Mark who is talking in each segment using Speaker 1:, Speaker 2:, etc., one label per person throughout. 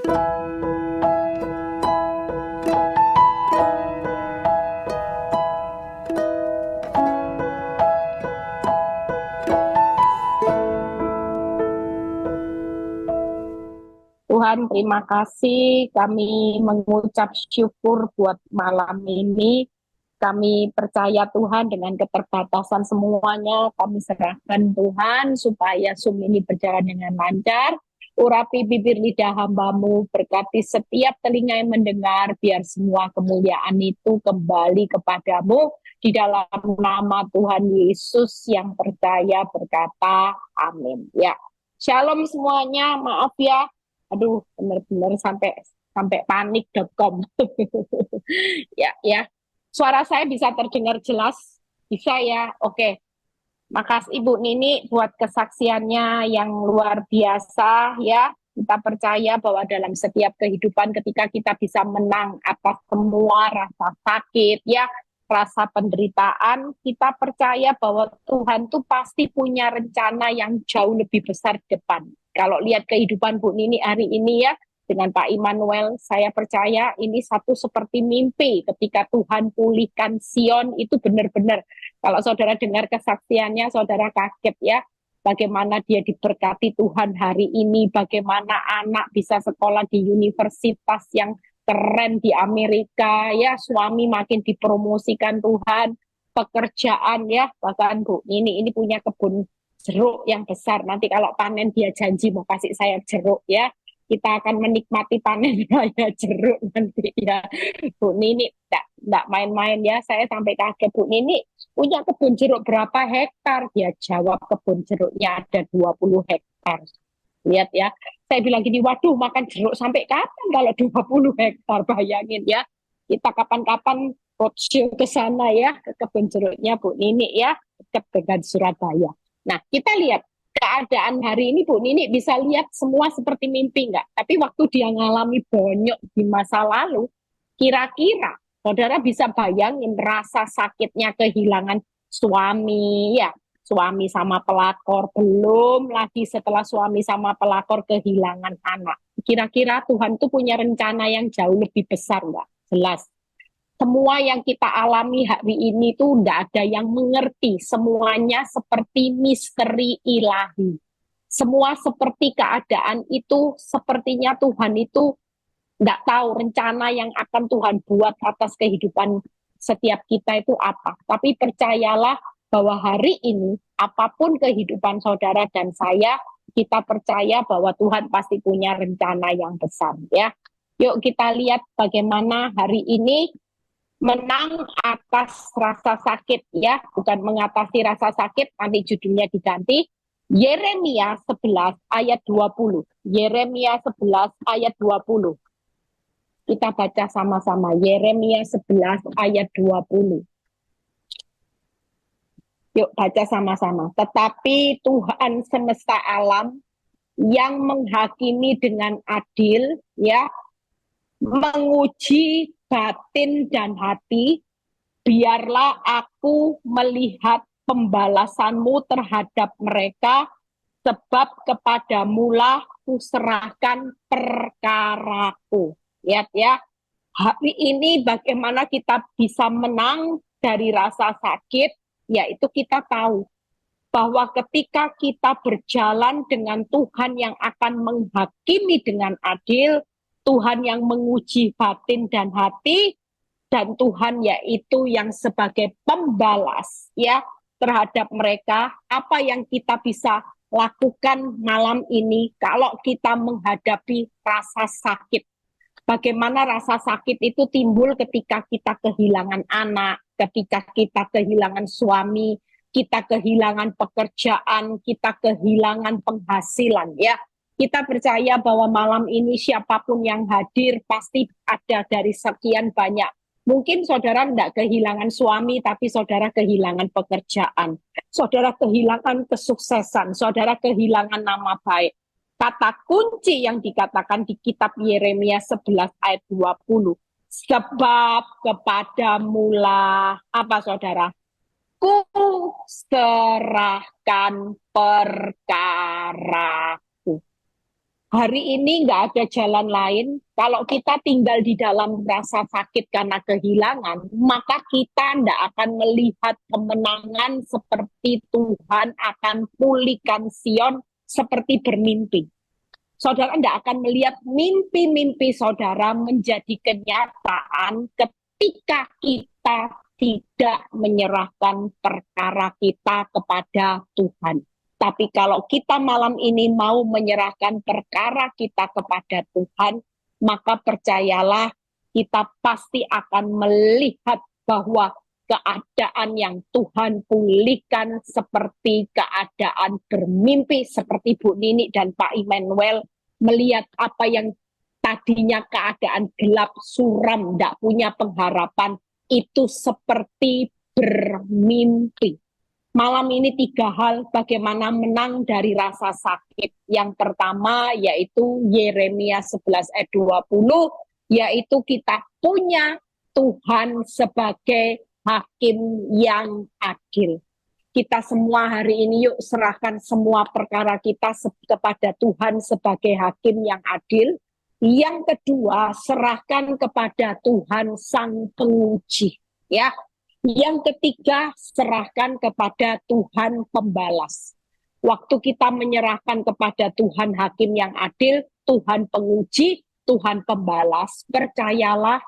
Speaker 1: Tuhan, terima kasih. Kami mengucap syukur buat malam ini. Kami percaya Tuhan dengan keterbatasan semuanya. Kami serahkan Tuhan supaya Zoom ini berjalan dengan lancar. Urapi bibir lidah hamba-Mu, berkati setiap telinga yang mendengar, biar semua kemuliaan itu kembali kepadamu. Di dalam nama Tuhan Yesus yang percaya berkata, amin. Ya, Shalom semuanya, maaf ya. Aduh, benar-benar sampai sampai panik.com. Ya, ya. Suara saya bisa terdengar jelas? Bisa ya? Oke. Makasih Ibu Nini buat kesaksiannya yang luar biasa ya. Kita percaya bahwa dalam setiap kehidupan ketika kita bisa menang atas semua rasa sakit ya, rasa penderitaan, kita percaya bahwa Tuhan tuh pasti punya rencana yang jauh lebih besar di depan. Kalau lihat kehidupan Bu Nini hari ini ya, dengan Pak Immanuel, saya percaya ini satu seperti mimpi ketika Tuhan pulihkan Sion itu benar-benar. Kalau saudara dengar kesaksiannya, saudara kaget ya, bagaimana dia diberkati Tuhan hari ini, bagaimana anak bisa sekolah di universitas yang keren di Amerika, ya suami makin dipromosikan Tuhan, pekerjaan ya, bahkan Bu, ini punya kebun jeruk yang besar, nanti kalau panen dia janji mau kasih saya jeruk ya, kita akan menikmati panen raya jeruk nanti ya. Bu Nini enggak main-main ya, saya sampai kaget. Bu Nini punya kebun jeruk berapa hektar? Dia jawab kebun jeruknya ada 20 hektar. Lihat ya, saya bilang gini, waduh makan jeruk sampai kapan kalau 20 hektar, bayangin ya. Kita kapan-kapan roadshow ke sana ya, ke kebun jeruknya Bu Nini ya, dekat dengan Surabaya. Nah, kita lihat keadaan hari ini Bu Nini bisa lihat semua seperti mimpi nggak? Tapi waktu dia ngalami bonyok di masa lalu, kira-kira saudara bisa bayangin rasa sakitnya kehilangan suami ya, suami sama pelakor, belum lagi setelah suami sama pelakor kehilangan anak. Kira-kira Tuhan tuh punya rencana yang jauh lebih besar nggak? Jelas. Semua yang kita alami hari ini tuh nggak ada yang mengerti. Semuanya seperti misteri ilahi. Semua seperti keadaan itu, sepertinya Tuhan itu nggak tahu rencana yang akan Tuhan buat atas kehidupan setiap kita itu apa. Tapi percayalah bahwa hari ini, apapun kehidupan saudara dan saya, kita percaya bahwa Tuhan pasti punya rencana yang besar. Ya, yuk kita lihat bagaimana hari ini menang atas rasa sakit ya, bukan mengatasi rasa sakit, nanti judulnya diganti. Yeremia 11 ayat 20. Yeremia 11 ayat 20. Kita baca sama-sama. Yeremia 11 ayat 20. Yuk baca sama-sama. Tetapi Tuhan semesta alam yang menghakimi dengan adil ya, menguji batin dan hati, biarlah aku melihat pembalasanmu terhadap mereka, sebab kepadamulah kuserahkan perkaraku. Lihat ya, hari ini bagaimana kita bisa menang dari rasa sakit, yaitu kita tahu bahwa ketika kita berjalan dengan Tuhan yang akan menghakimi dengan adil, Tuhan yang menguji batin dan hati, dan Tuhan yaitu yang sebagai pembalas ya terhadap mereka. Apa yang kita bisa lakukan malam ini kalau kita menghadapi rasa sakit? Bagaimana rasa sakit itu timbul ketika kita kehilangan anak, ketika kita kehilangan suami, kita kehilangan pekerjaan, kita kehilangan penghasilan ya. Kita percaya bahwa malam ini siapapun yang hadir pasti ada dari sekian banyak. Mungkin saudara tidak kehilangan suami, tapi saudara kehilangan pekerjaan. Saudara kehilangan kesuksesan, saudara kehilangan nama baik. Kata kunci yang dikatakan di kitab Yeremia 11 ayat 20. Sebab kepadamulah, apa saudara? Ku serahkan perkaraku. Hari ini nggak ada jalan lain. Kalau kita tinggal di dalam rasa sakit karena kehilangan, maka kita tidak akan melihat kemenangan seperti Tuhan akan pulihkan Sion seperti bermimpi. Saudara tidak akan melihat mimpi-mimpi saudara menjadi kenyataan ketika kita tidak menyerahkan perkara kita kepada Tuhan. Tapi kalau kita malam ini mau menyerahkan perkara kita kepada Tuhan, maka percayalah kita pasti akan melihat bahwa keadaan yang Tuhan pulihkan seperti keadaan bermimpi seperti Bu Nini dan Pak Immanuel melihat apa yang tadinya keadaan gelap, suram, tidak punya pengharapan, itu seperti bermimpi. Malam ini 3 hal bagaimana menang dari rasa sakit. Yang pertama yaitu Yeremia 11 ayat 20, yaitu kita punya Tuhan sebagai hakim yang adil. Kita semua hari ini yuk serahkan semua perkara kita kepada Tuhan sebagai hakim yang adil. Yang kedua, serahkan kepada Tuhan Sang Penguji. Ya, yang ketiga, serahkan kepada Tuhan Pembalas. Waktu kita menyerahkan kepada Tuhan Hakim yang adil, Tuhan Penguji, Tuhan Pembalas, percayalah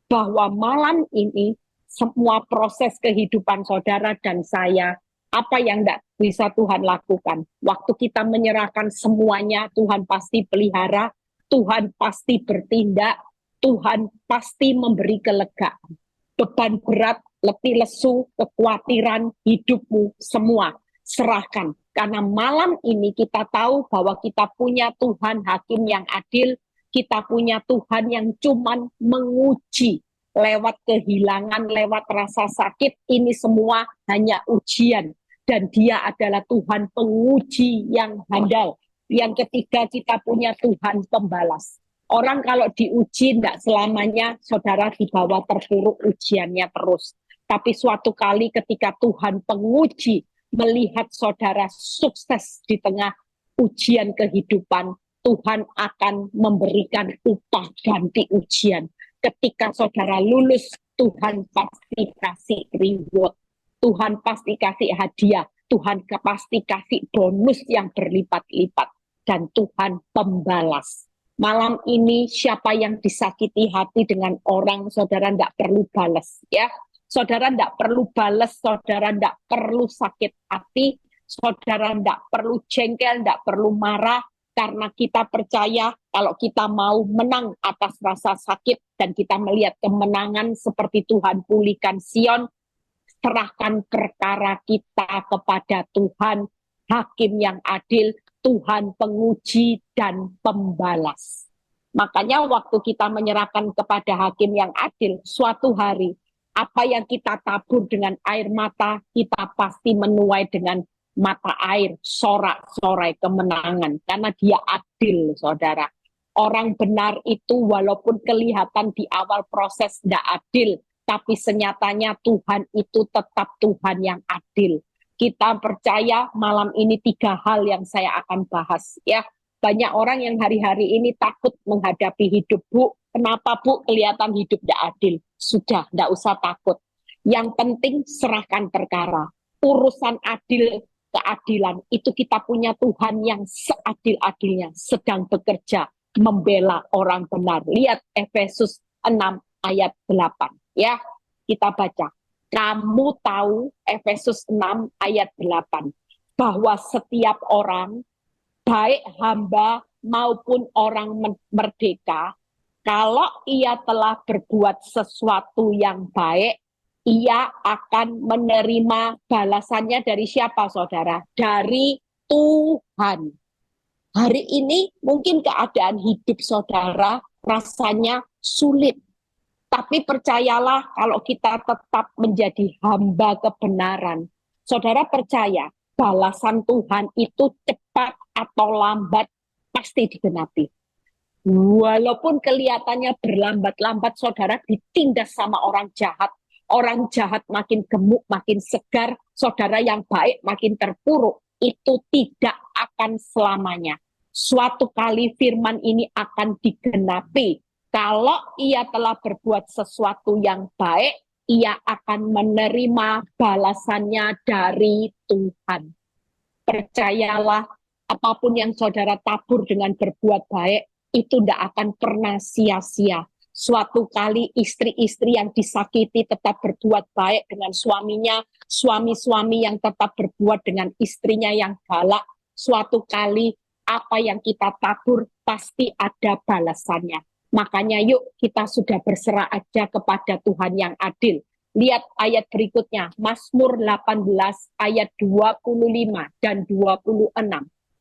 Speaker 1: bahwa malam ini semua proses kehidupan saudara dan saya, apa yang tidak bisa Tuhan lakukan. Waktu kita menyerahkan semuanya, Tuhan pasti pelihara, Tuhan pasti bertindak, Tuhan pasti memberi kelegaan. Beban berat, letih lesu, kekhawatiran hidupmu semua serahkan. Karena malam ini kita tahu bahwa kita punya Tuhan hakim yang adil, kita punya Tuhan yang cuman menguji lewat kehilangan, lewat rasa sakit, ini semua hanya ujian. Dan dia adalah Tuhan penguji yang handal. Yang ketiga, kita punya Tuhan pembalas. Orang kalau diuji tidak selamanya saudara di bawah terpuruk ujiannya terus. Tapi suatu kali ketika Tuhan penguji melihat saudara sukses di tengah ujian kehidupan, Tuhan akan memberikan upah ganti ujian. Ketika saudara lulus, Tuhan pasti kasih reward. Tuhan pasti kasih hadiah. Tuhan pasti kasih bonus yang berlipat-lipat. Dan Tuhan pembalas. Malam ini siapa yang disakiti hati dengan orang, saudara tidak perlu balas, ya. Saudara tidak perlu balas, saudara tidak perlu sakit hati, saudara tidak perlu jengkel, tidak perlu marah, karena kita percaya kalau kita mau menang atas rasa sakit dan kita melihat kemenangan seperti Tuhan pulihkan Sion, serahkan perkara kita kepada Tuhan, hakim yang adil, Tuhan penguji dan pembalas. Makanya waktu kita menyerahkan kepada hakim yang adil, suatu hari apa yang kita tabur dengan air mata, kita pasti menuai dengan mata air, sorak-sorai kemenangan. Karena dia adil, saudara. Orang benar itu walaupun kelihatan di awal proses tidak adil, tapi senyatanya Tuhan itu tetap Tuhan yang adil. Kita percaya malam ini 3 hal yang saya akan bahas, ya. Banyak orang yang hari-hari ini takut menghadapi hidup, Bu. Kenapa, Bu? Kelihatan hidup tidak adil. Sudah, tidak usah takut. Yang penting serahkan perkara. Urusan adil, keadilan, itu kita punya Tuhan yang seadil-adilnya sedang bekerja membela orang benar. Lihat Efesus 6 ayat 8, ya. Kita baca. Kamu tahu, Efesus 6 ayat 8, bahwa setiap orang, baik hamba maupun orang merdeka, kalau ia telah berbuat sesuatu yang baik, ia akan menerima balasannya dari siapa, saudara? Dari Tuhan. Hari ini mungkin keadaan hidup saudara rasanya sulit. Tapi percayalah kalau kita tetap menjadi hamba kebenaran, saudara percaya balasan Tuhan itu cepat atau lambat pasti digenapi. Walaupun kelihatannya berlambat-lambat, saudara ditindas sama orang jahat makin gemuk, makin segar, saudara yang baik makin terpuruk, itu tidak akan selamanya. Suatu kali firman ini akan digenapi. Kalau ia telah berbuat sesuatu yang baik, ia akan menerima balasannya dari Tuhan. Percayalah, apapun yang saudara tabur dengan berbuat baik, itu tidak akan pernah sia-sia. Suatu kali istri-istri yang disakiti tetap berbuat baik dengan suaminya, suami-suami yang tetap berbuat dengan istrinya yang galak, suatu kali apa yang kita tabur pasti ada balasannya. Makanya yuk kita sudah berserah aja kepada Tuhan yang adil. Lihat ayat berikutnya, Mazmur 18 ayat 25 dan 26.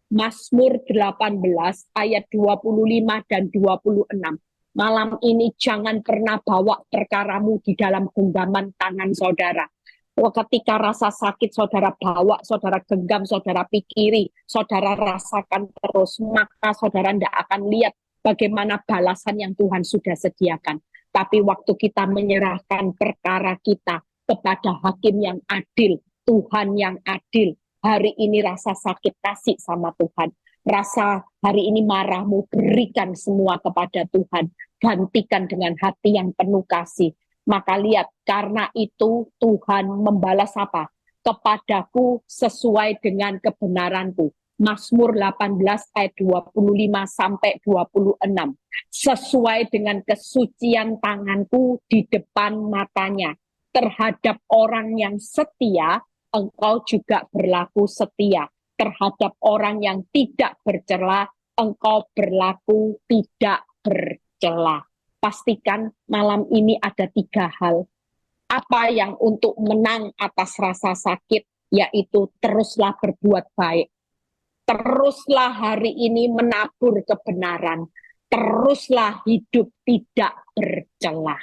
Speaker 1: Mazmur 18 ayat 25 dan 26. Malam ini jangan pernah bawa perkaramu di dalam genggaman tangan saudara. Ketika rasa sakit saudara bawa, saudara genggam, saudara pikiri, saudara rasakan terus, maka saudara tidak akan lihat bagaimana balasan yang Tuhan sudah sediakan. Tapi waktu kita menyerahkan perkara kita kepada hakim yang adil, Tuhan yang adil, hari ini rasa sakit kasih sama Tuhan. Rasa hari ini marahmu berikan semua kepada Tuhan. Gantikan dengan hati yang penuh kasih. Maka lihat, karena itu Tuhan membalas apa? Kepadaku sesuai dengan kebenaranku. Mazmur 18 ayat 25 sampai 26. Sesuai dengan kesucian tanganku di depan matanya. Terhadap orang yang setia, engkau juga berlaku setia. Terhadap orang yang tidak bercela, engkau berlaku tidak bercela. Pastikan malam ini ada 3 hal. Apa yang untuk menang atas rasa sakit, yaitu teruslah berbuat baik. Teruslah hari ini menabur kebenaran. Teruslah hidup tidak bercela.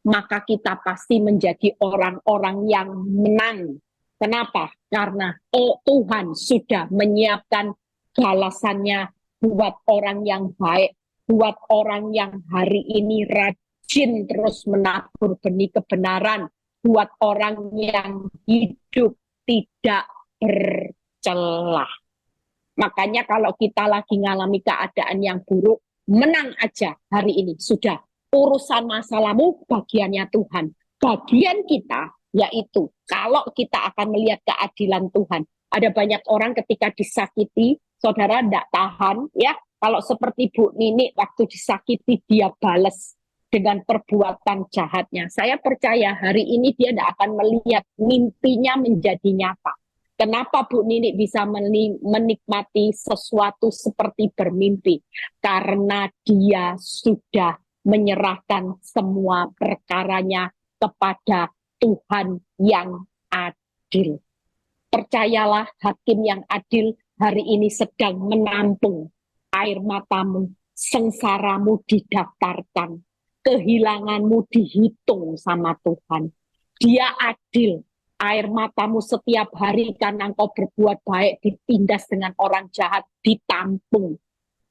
Speaker 1: Maka kita pasti menjadi orang-orang yang menang. Kenapa? Karena Tuhan sudah menyiapkan balasannya buat orang yang baik, buat orang yang hari ini rajin terus menabur benih kebenaran, buat orang yang hidup tidak bercelah. Makanya kalau kita lagi ngalami keadaan yang buruk, menang aja hari ini. Sudah, urusan masalahmu bagiannya Tuhan. Bagian kita yaitu kalau kita akan melihat keadilan Tuhan. Ada banyak orang ketika disakiti, saudara tidak tahan, ya. Kalau seperti Bu Nini waktu disakiti dia balas dengan perbuatan jahatnya. Saya percaya hari ini dia tidak akan melihat mimpinya menjadi nyata. Kenapa Bu Nini bisa menikmati sesuatu seperti bermimpi? Karena dia sudah menyerahkan semua perkaranya kepada Tuhan yang adil. Percayalah, hakim yang adil hari ini sedang menampung air matamu, sengsaramu didaftarkan, kehilanganmu dihitung sama Tuhan. Dia adil. Air matamu setiap hari karena engkau berbuat baik ditindas dengan orang jahat ditampung.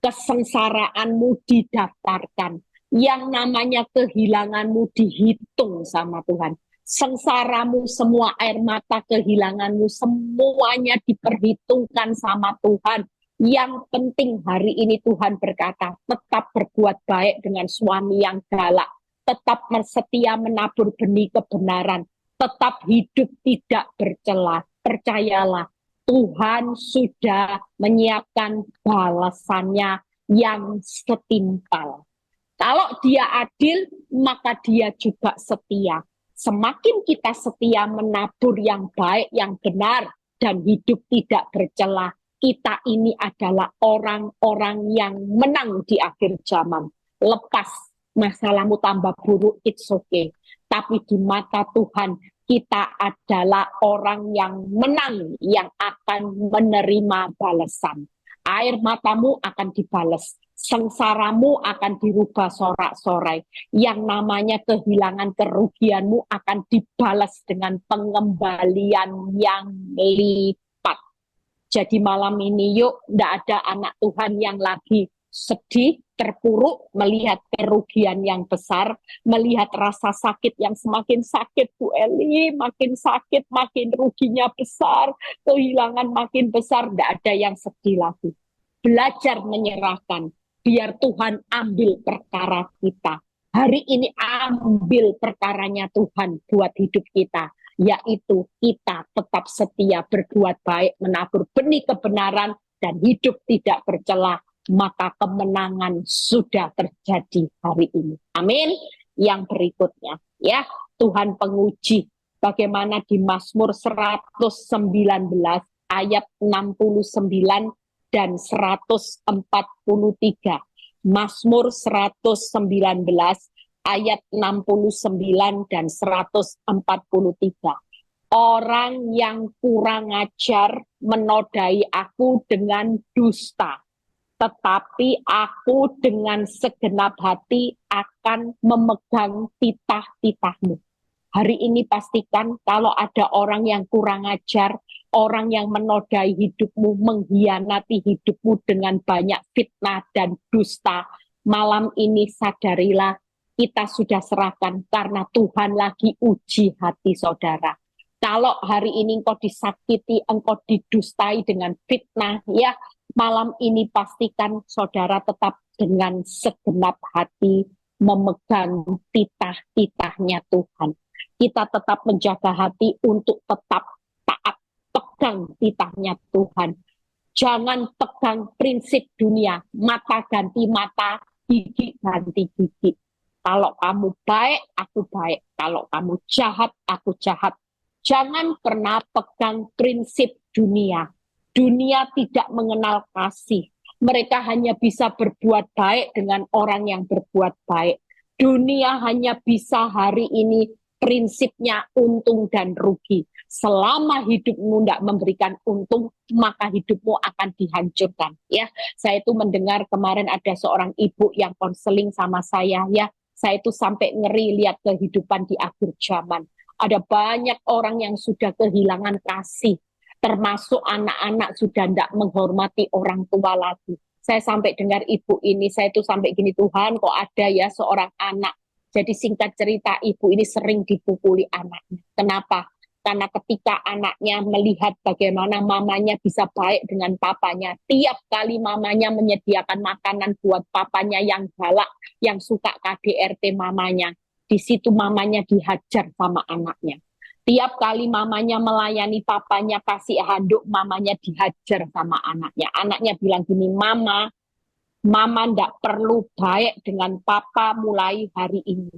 Speaker 1: Kesengsaraanmu didaftarkan. Yang namanya kehilanganmu dihitung sama Tuhan. Sengsaramu, semua air mata kehilanganmu, semuanya diperhitungkan sama Tuhan. Yang penting hari ini Tuhan berkata, tetap berbuat baik dengan suami yang galak. Tetap setia menabur benih kebenaran. Tetap hidup tidak bercela. Percayalah, Tuhan sudah menyiapkan balasannya yang setimpal. Kalau dia adil, maka dia juga setia. Semakin kita setia menabur yang baik, yang benar, dan hidup tidak bercela, kita ini adalah orang-orang yang menang di akhir zaman. Lepas masalahmu tambah buruk, it's okay. Tapi di mata Tuhan, kita adalah orang yang menang, yang akan menerima balasan. Air matamu akan dibalas. Sengsaramu akan dirubah sorak-sorai. Yang namanya kehilangan kerugianmu akan dibalas dengan pengembalian yang lipat. Jadi malam ini yuk, tidak ada anak Tuhan yang lagi sedih, terpuruk, melihat kerugian yang besar, melihat rasa sakit yang semakin sakit, Bu Eli, makin sakit, makin ruginya besar, kehilangan makin besar, tidak ada yang sedih lagi. belajar menyerahkan. Biar Tuhan ambil perkara kita. Hari ini ambil perkaranya Tuhan buat hidup kita. Yaitu kita tetap setia berbuat baik, menabur benih kebenaran, dan hidup tidak bercelah. Maka kemenangan sudah terjadi hari ini. Amin. Yang berikutnya, ya, Tuhan penguji. Bagaimana di Mazmur 119 ayat 69 dan 143. Mazmur 119 ayat 69 dan 143. Orang yang kurang ajar menodai aku dengan dusta, tetapi aku dengan segenap hati akan memegang titah-titahmu. Hari ini pastikan kalau ada orang yang kurang ajar, orang yang menodai hidupmu, mengkhianati hidupmu dengan banyak fitnah dan dusta, malam ini sadarilah kita sudah serahkan karena Tuhan lagi uji hati saudara. Kalau hari ini engkau disakiti, engkau didustai dengan fitnah, ya, malam ini pastikan saudara tetap dengan segenap hati memegang titah-titahnya Tuhan. Kita tetap menjaga hati untuk tetap taat, pegang titahnya Tuhan. Jangan pegang prinsip dunia, mata ganti mata, gigi ganti gigi. Kalau kamu baik, aku baik. Kalau kamu jahat, aku jahat. Jangan pernah pegang prinsip dunia. Dunia tidak mengenal kasih. Mereka hanya bisa berbuat baik dengan orang yang berbuat baik. Dunia hanya bisa hari ini prinsipnya untung dan rugi. Selama hidupmu tidak memberikan untung, maka hidupmu akan dihancurkan. Ya, saya itu mendengar kemarin ada seorang ibu yang konseling sama saya. Ya, saya itu sampai ngeri lihat kehidupan di akhir zaman. Ada banyak orang yang sudah kehilangan kasih, termasuk anak-anak sudah tidak menghormati orang tua lagi. Saya sampai dengar ibu ini, saya itu sampai gini, Tuhan kok ada ya seorang anak. Jadi singkat cerita, ibu ini sering dipukuli anaknya. Kenapa? Karena ketika anaknya melihat bagaimana mamanya bisa baik dengan papanya, tiap kali mamanya menyediakan makanan buat papanya yang galak, yang suka KDRT mamanya, di situ mamanya dihajar sama anaknya. Tiap kali mamanya melayani papanya, kasih handuk, mamanya dihajar sama anaknya. Anaknya bilang gini, Mama ndak perlu baik dengan papa mulai hari ini.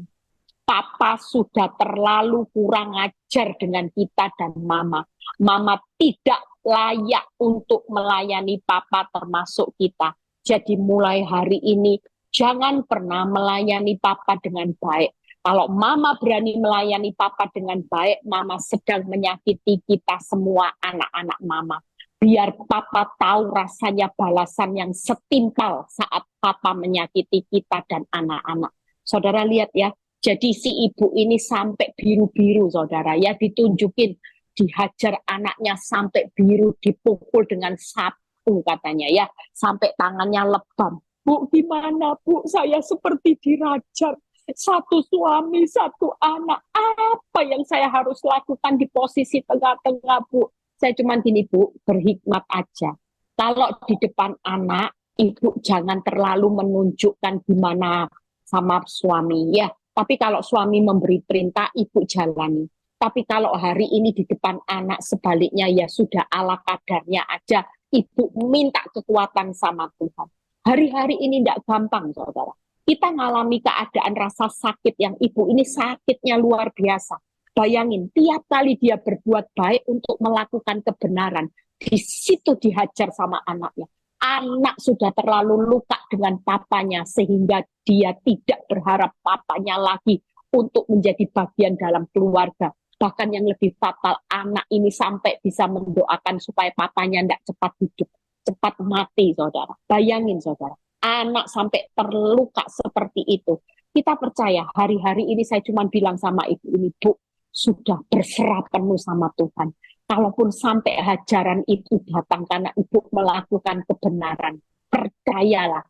Speaker 1: Papa sudah terlalu kurang ajar dengan kita dan mama. Mama tidak layak untuk melayani papa termasuk kita. Jadi mulai hari ini, jangan pernah melayani papa dengan baik. Kalau mama berani melayani papa dengan baik, mama sedang menyakiti kita semua anak-anak mama. Biar papa tahu rasanya balasan yang setimpal saat papa menyakiti kita dan anak-anak. Saudara lihat ya, jadi si ibu ini sampai biru-biru saudara ya, ditunjukin, dihajar anaknya sampai biru, dipukul dengan sapu katanya ya, sampai tangannya lebam. Bu gimana bu, saya seperti dirajar. Satu suami, satu anak, apa yang saya harus lakukan di posisi tengah-tengah bu? Saya cuma gini bu, berhikmat aja. Kalau di depan anak, ibu jangan terlalu menunjukkan gimana sama suami ya. Tapi kalau suami memberi perintah, ibu jalani. Tapi kalau hari ini di depan anak sebaliknya ya sudah ala kadarnya aja. Ibu minta kekuatan sama Tuhan. Hari-hari ini tidak gampang saudara. Kita mengalami keadaan rasa sakit yang ibu ini sakitnya luar biasa. Bayangin, tiap kali dia berbuat baik untuk melakukan kebenaran, di situ dihajar sama anaknya. Anak sudah terlalu luka dengan papanya, sehingga dia tidak berharap papanya lagi untuk menjadi bagian dalam keluarga. Bahkan yang lebih fatal, anak ini sampai bisa mendoakan supaya papanya tidak cepat hidup, cepat mati, saudara. Bayangin, saudara. Anak sampai terluka seperti itu. Kita percaya hari-hari ini saya cuma bilang sama ibu ini, Bu, sudah berserah penuh sama Tuhan. Kalaupun sampai hajaran itu datang karena ibu melakukan kebenaran, percayalah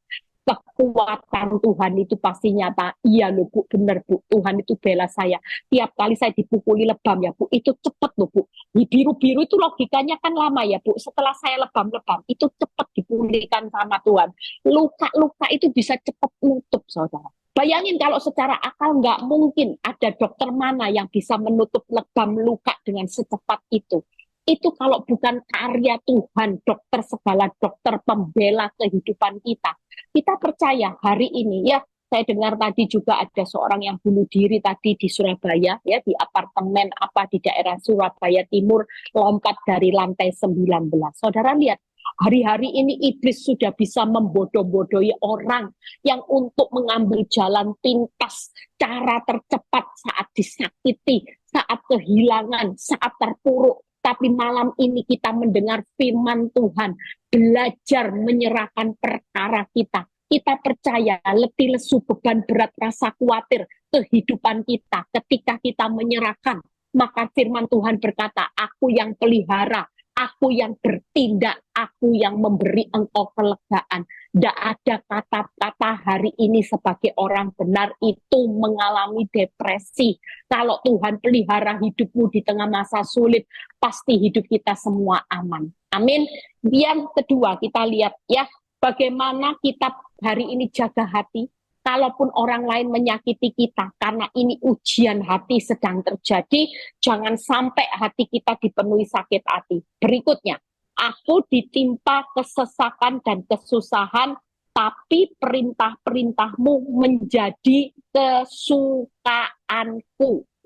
Speaker 1: kekuatan Tuhan itu pasti nyata. Iya loh Bu, benar Bu, Tuhan itu bela saya. Tiap kali saya dipukuli lebam ya Bu, itu cepet loh Bu. Di biru-biru itu logikanya kan lama ya Bu. Setelah saya lebam-lebam, itu cepet dipulihkan sama Tuhan. Luka-luka itu bisa cepet nutup, saudara. Bayangin kalau secara akal nggak mungkin ada dokter mana yang bisa menutup lebam luka dengan secepat itu. Itu kalau bukan karya Tuhan, dokter segala dokter pembela kehidupan kita. Kita percaya hari ini ya, saya dengar tadi juga ada seorang yang bunuh diri tadi di Surabaya ya, di apartemen apa di daerah Surabaya Timur, lompat dari lantai 19. Saudara lihat, hari-hari ini iblis sudah bisa membodoh-bodohi orang yang untuk mengambil jalan pintas, cara tercepat saat disakiti, saat kehilangan, saat terpuruk. Tapi malam ini kita mendengar firman Tuhan, belajar menyerahkan perkara kita. Kita percaya letih lesu beban berat rasa khawatir kehidupan kita ketika kita menyerahkan. Maka firman Tuhan berkata, aku yang pelihara, aku yang bertindak, aku yang memberi engkau kelegaan. Tidak ada kata-kata hari ini sebagai orang benar itu mengalami depresi. Kalau Tuhan pelihara hidupmu di tengah masa sulit, pasti hidup kita semua aman. Amin. Yang kedua kita lihat ya, bagaimana kita hari ini jaga hati. Kalaupun orang lain menyakiti kita, karena ini ujian hati sedang terjadi, jangan sampai hati kita dipenuhi sakit hati. Berikutnya, aku ditimpa kesesakan dan kesusahan, tapi perintah-perintahmu menjadi kesukaanku.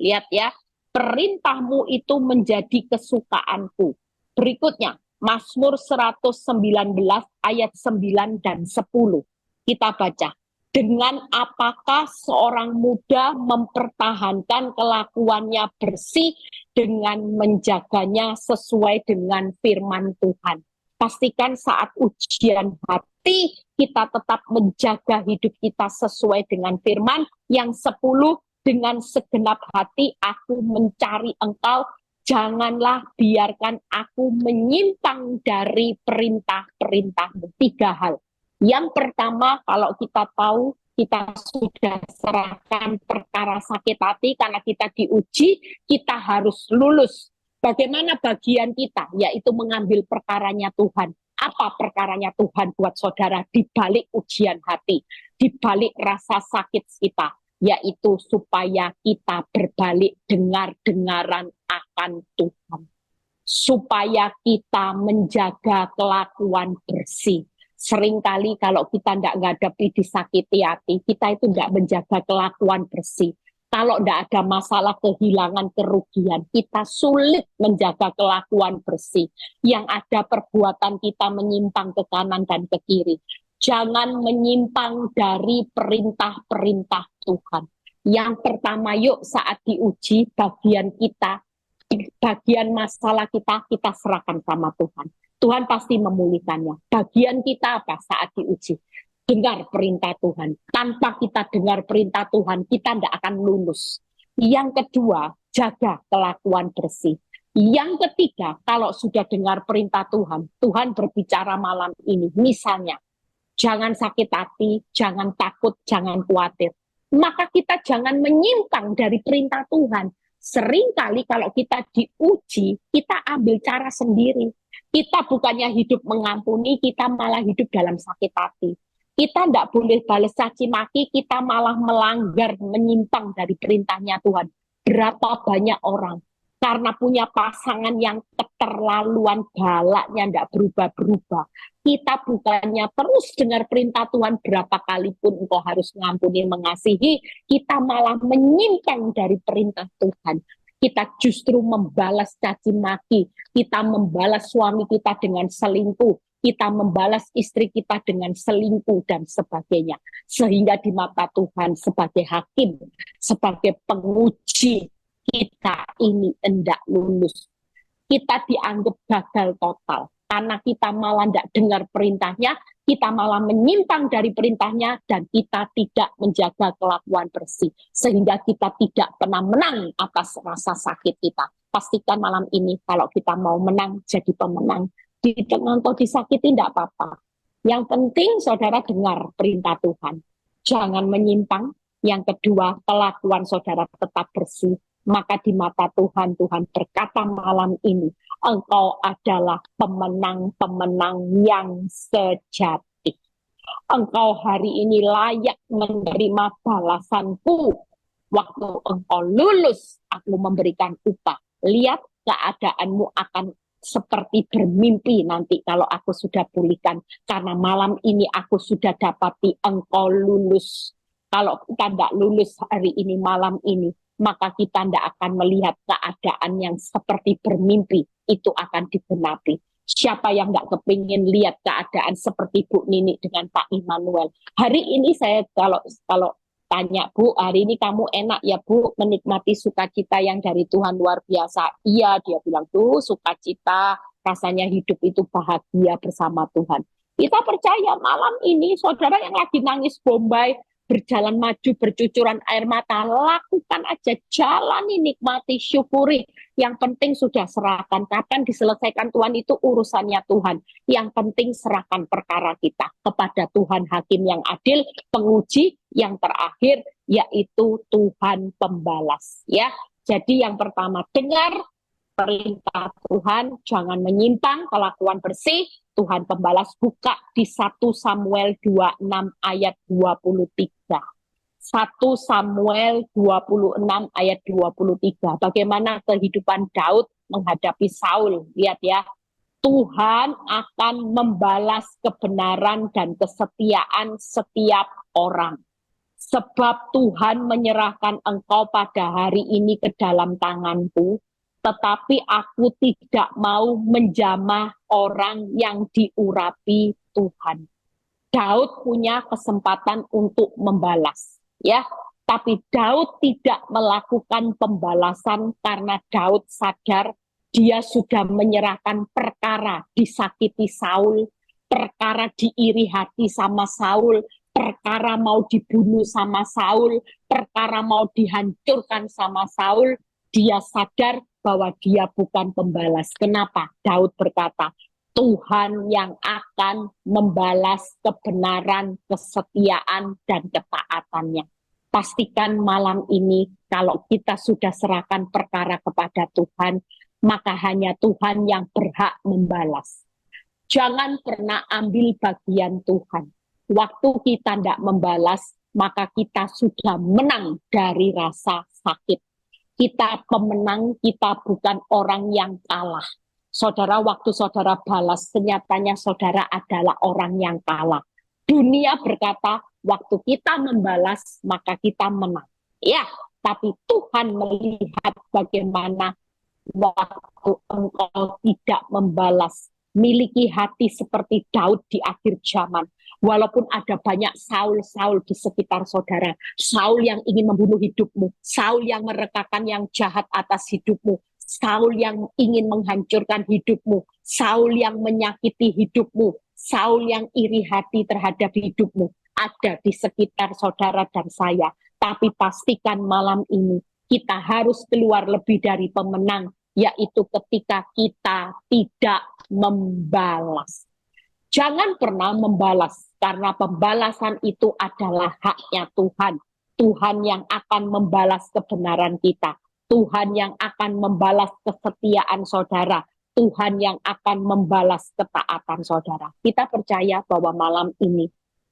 Speaker 1: Lihat ya, perintahmu itu menjadi kesukaanku. Berikutnya, Mazmur 119 ayat 9 dan 10. Kita baca. Dengan apakah seorang muda mempertahankan kelakuannya bersih dengan menjaganya sesuai dengan firman Tuhan. Pastikan saat ujian hati kita tetap menjaga hidup kita sesuai dengan firman. Yang 10, dengan segenap hati aku mencari engkau, janganlah biarkan aku menyimpang dari perintah-perintahmu. 3 hal. Yang pertama, kalau kita tahu kita sudah serahkan perkara sakit hati karena kita diuji, kita harus lulus. Bagaimana bagian kita? Yaitu mengambil perkaranya Tuhan. Apa perkaranya Tuhan buat saudara di balik ujian hati, di balik rasa sakit kita? Yaitu supaya kita berbalik dengar-dengaran akan Tuhan. Supaya kita menjaga kelakuan bersih. Seringkali kalau kita tidak menghadapi disakiti hati, kita itu tidak menjaga kelakuan bersih. Kalau tidak ada masalah kehilangan, kerugian, kita sulit menjaga kelakuan bersih. Yang ada perbuatan kita menyimpang ke kanan dan ke kiri. Jangan menyimpang dari perintah-perintah Tuhan. Yang pertama, yuk saat diuji, bagian kita, bagian masalah kita serahkan sama Tuhan. Tuhan pasti memulihkannya. Bagian kita apa saat diuji? Dengar perintah Tuhan. Tanpa kita dengar perintah Tuhan, kita tidak akan lulus. Yang kedua, jaga kelakuan bersih. Yang ketiga, kalau sudah dengar perintah Tuhan, Tuhan berbicara malam ini. Misalnya, jangan sakit hati, jangan takut, jangan khawatir. Maka kita jangan menyimpang dari perintah Tuhan. Seringkali kalau kita diuji, kita ambil cara sendiri. Kita bukannya hidup mengampuni, kita malah hidup dalam sakit hati. Kita tidak boleh balas caci maki, kita malah melanggar, menyimpang dari perintahnya Tuhan. Berapa banyak orang karena punya pasangan yang keterlaluan galaknya tidak berubah-berubah. Kita bukannya terus dengar perintah Tuhan berapa kali pun engkau harus mengampuni, mengasihi, kita malah menyimpang dari perintah Tuhan. Kita justru membalas caci maki, kita membalas suami kita dengan selingkuh, kita membalas istri kita dengan selingkuh dan sebagainya. Sehingga di mata Tuhan sebagai hakim, sebagai penguji, kita ini hendak lulus. Kita dianggap gagal total. Karena kita malah tidak dengar perintahnya, kita malah menyimpang dari perintahnya, dan kita tidak menjaga kelakuan bersih. Sehingga kita tidak pernah menang atas rasa sakit kita. Pastikan malam ini kalau kita mau menang, jadi pemenang. Di tengah engkau disakiti tidak apa-apa. Yang penting saudara dengar perintah Tuhan. Jangan menyimpang. Yang kedua, kelakuan saudara tetap bersih. Maka di mata Tuhan, Tuhan berkata malam ini, engkau adalah pemenang-pemenang yang sejati. Engkau hari ini layak menerima balasanku. Waktu engkau lulus, aku memberikan upah. Lihat, keadaanmu akan seperti bermimpi nanti kalau aku sudah pulihkan. Karena malam ini aku sudah dapati engkau lulus. Kalau kita tidak lulus hari ini, malam ini, maka kita tidak akan melihat keadaan yang seperti bermimpi. Itu akan digenapi. Siapa yang nggak kepingin lihat keadaan seperti Bu Nini dengan Pak Immanuel? Hari ini saya kalau tanya, Bu, hari ini kamu enak ya Bu, menikmati sukacita yang dari Tuhan luar biasa. Iya, dia bilang tuh sukacita, rasanya hidup itu bahagia bersama Tuhan. Kita percaya malam ini saudara yang lagi nangis Bombay, berjalan maju bercucuran air mata, lakukan aja, jalani, nikmati, syukuri. Yang penting sudah serahkan. Kapan diselesaikan Tuhan itu urusannya Tuhan. Yang penting serahkan perkara kita kepada Tuhan Hakim yang adil, penguji yang terakhir yaitu Tuhan pembalas. Ya, jadi yang pertama dengar perintah Tuhan, jangan menyimpang, kelakuan bersih, Tuhan pembalas. Buka di 1 Samuel 26 ayat 23. 1 Samuel 26 ayat 23. Bagaimana kehidupan Daud menghadapi Saul. Lihat ya, Tuhan akan membalas kebenaran dan kesetiaan setiap orang. Sebab Tuhan menyerahkan engkau pada hari ini ke dalam tanganku, tetapi aku tidak mau menjamah orang yang diurapi Tuhan. Daud punya kesempatan untuk membalas, ya. Tapi Daud tidak melakukan pembalasan karena Daud sadar dia sudah menyerahkan perkara disakiti Saul, perkara diiri hati sama Saul, perkara mau dibunuh sama Saul, perkara mau dihancurkan sama Saul. Dia sadar bahwa dia bukan pembalas. Kenapa? Daud berkata, Tuhan yang akan membalas kebenaran, kesetiaan, dan ketaatannya. Pastikan malam ini kalau kita sudah serahkan perkara kepada Tuhan, maka hanya Tuhan yang berhak membalas. Jangan pernah ambil bagian Tuhan. Waktu kita tidak membalas, maka kita sudah menang dari rasa sakit. Kita pemenang, kita bukan orang yang kalah. Saudara, waktu saudara balas, senyatanya saudara adalah orang yang kalah. Dunia berkata, waktu kita membalas, maka kita menang. Ya, tapi Tuhan melihat bagaimana waktu engkau tidak membalas. Miliki hati seperti Daud di akhir zaman. Walaupun ada banyak Saul-Saul di sekitar saudara. Saul yang ingin membunuh hidupmu. Saul yang merekakan yang jahat atas hidupmu. Saul yang ingin menghancurkan hidupmu. Saul yang menyakiti hidupmu. Saul yang iri hati terhadap hidupmu. Ada di sekitar saudara dan saya. Tapi pastikan malam ini kita harus keluar lebih dari pemenang. Yaitu ketika kita tidak membalas. Jangan pernah membalas, karena pembalasan itu adalah haknya Tuhan. Tuhan yang akan membalas kebenaran kita. Tuhan yang akan membalas kesetiaan saudara. Tuhan yang akan membalas ketaatan saudara. Kita percaya bahwa malam ini,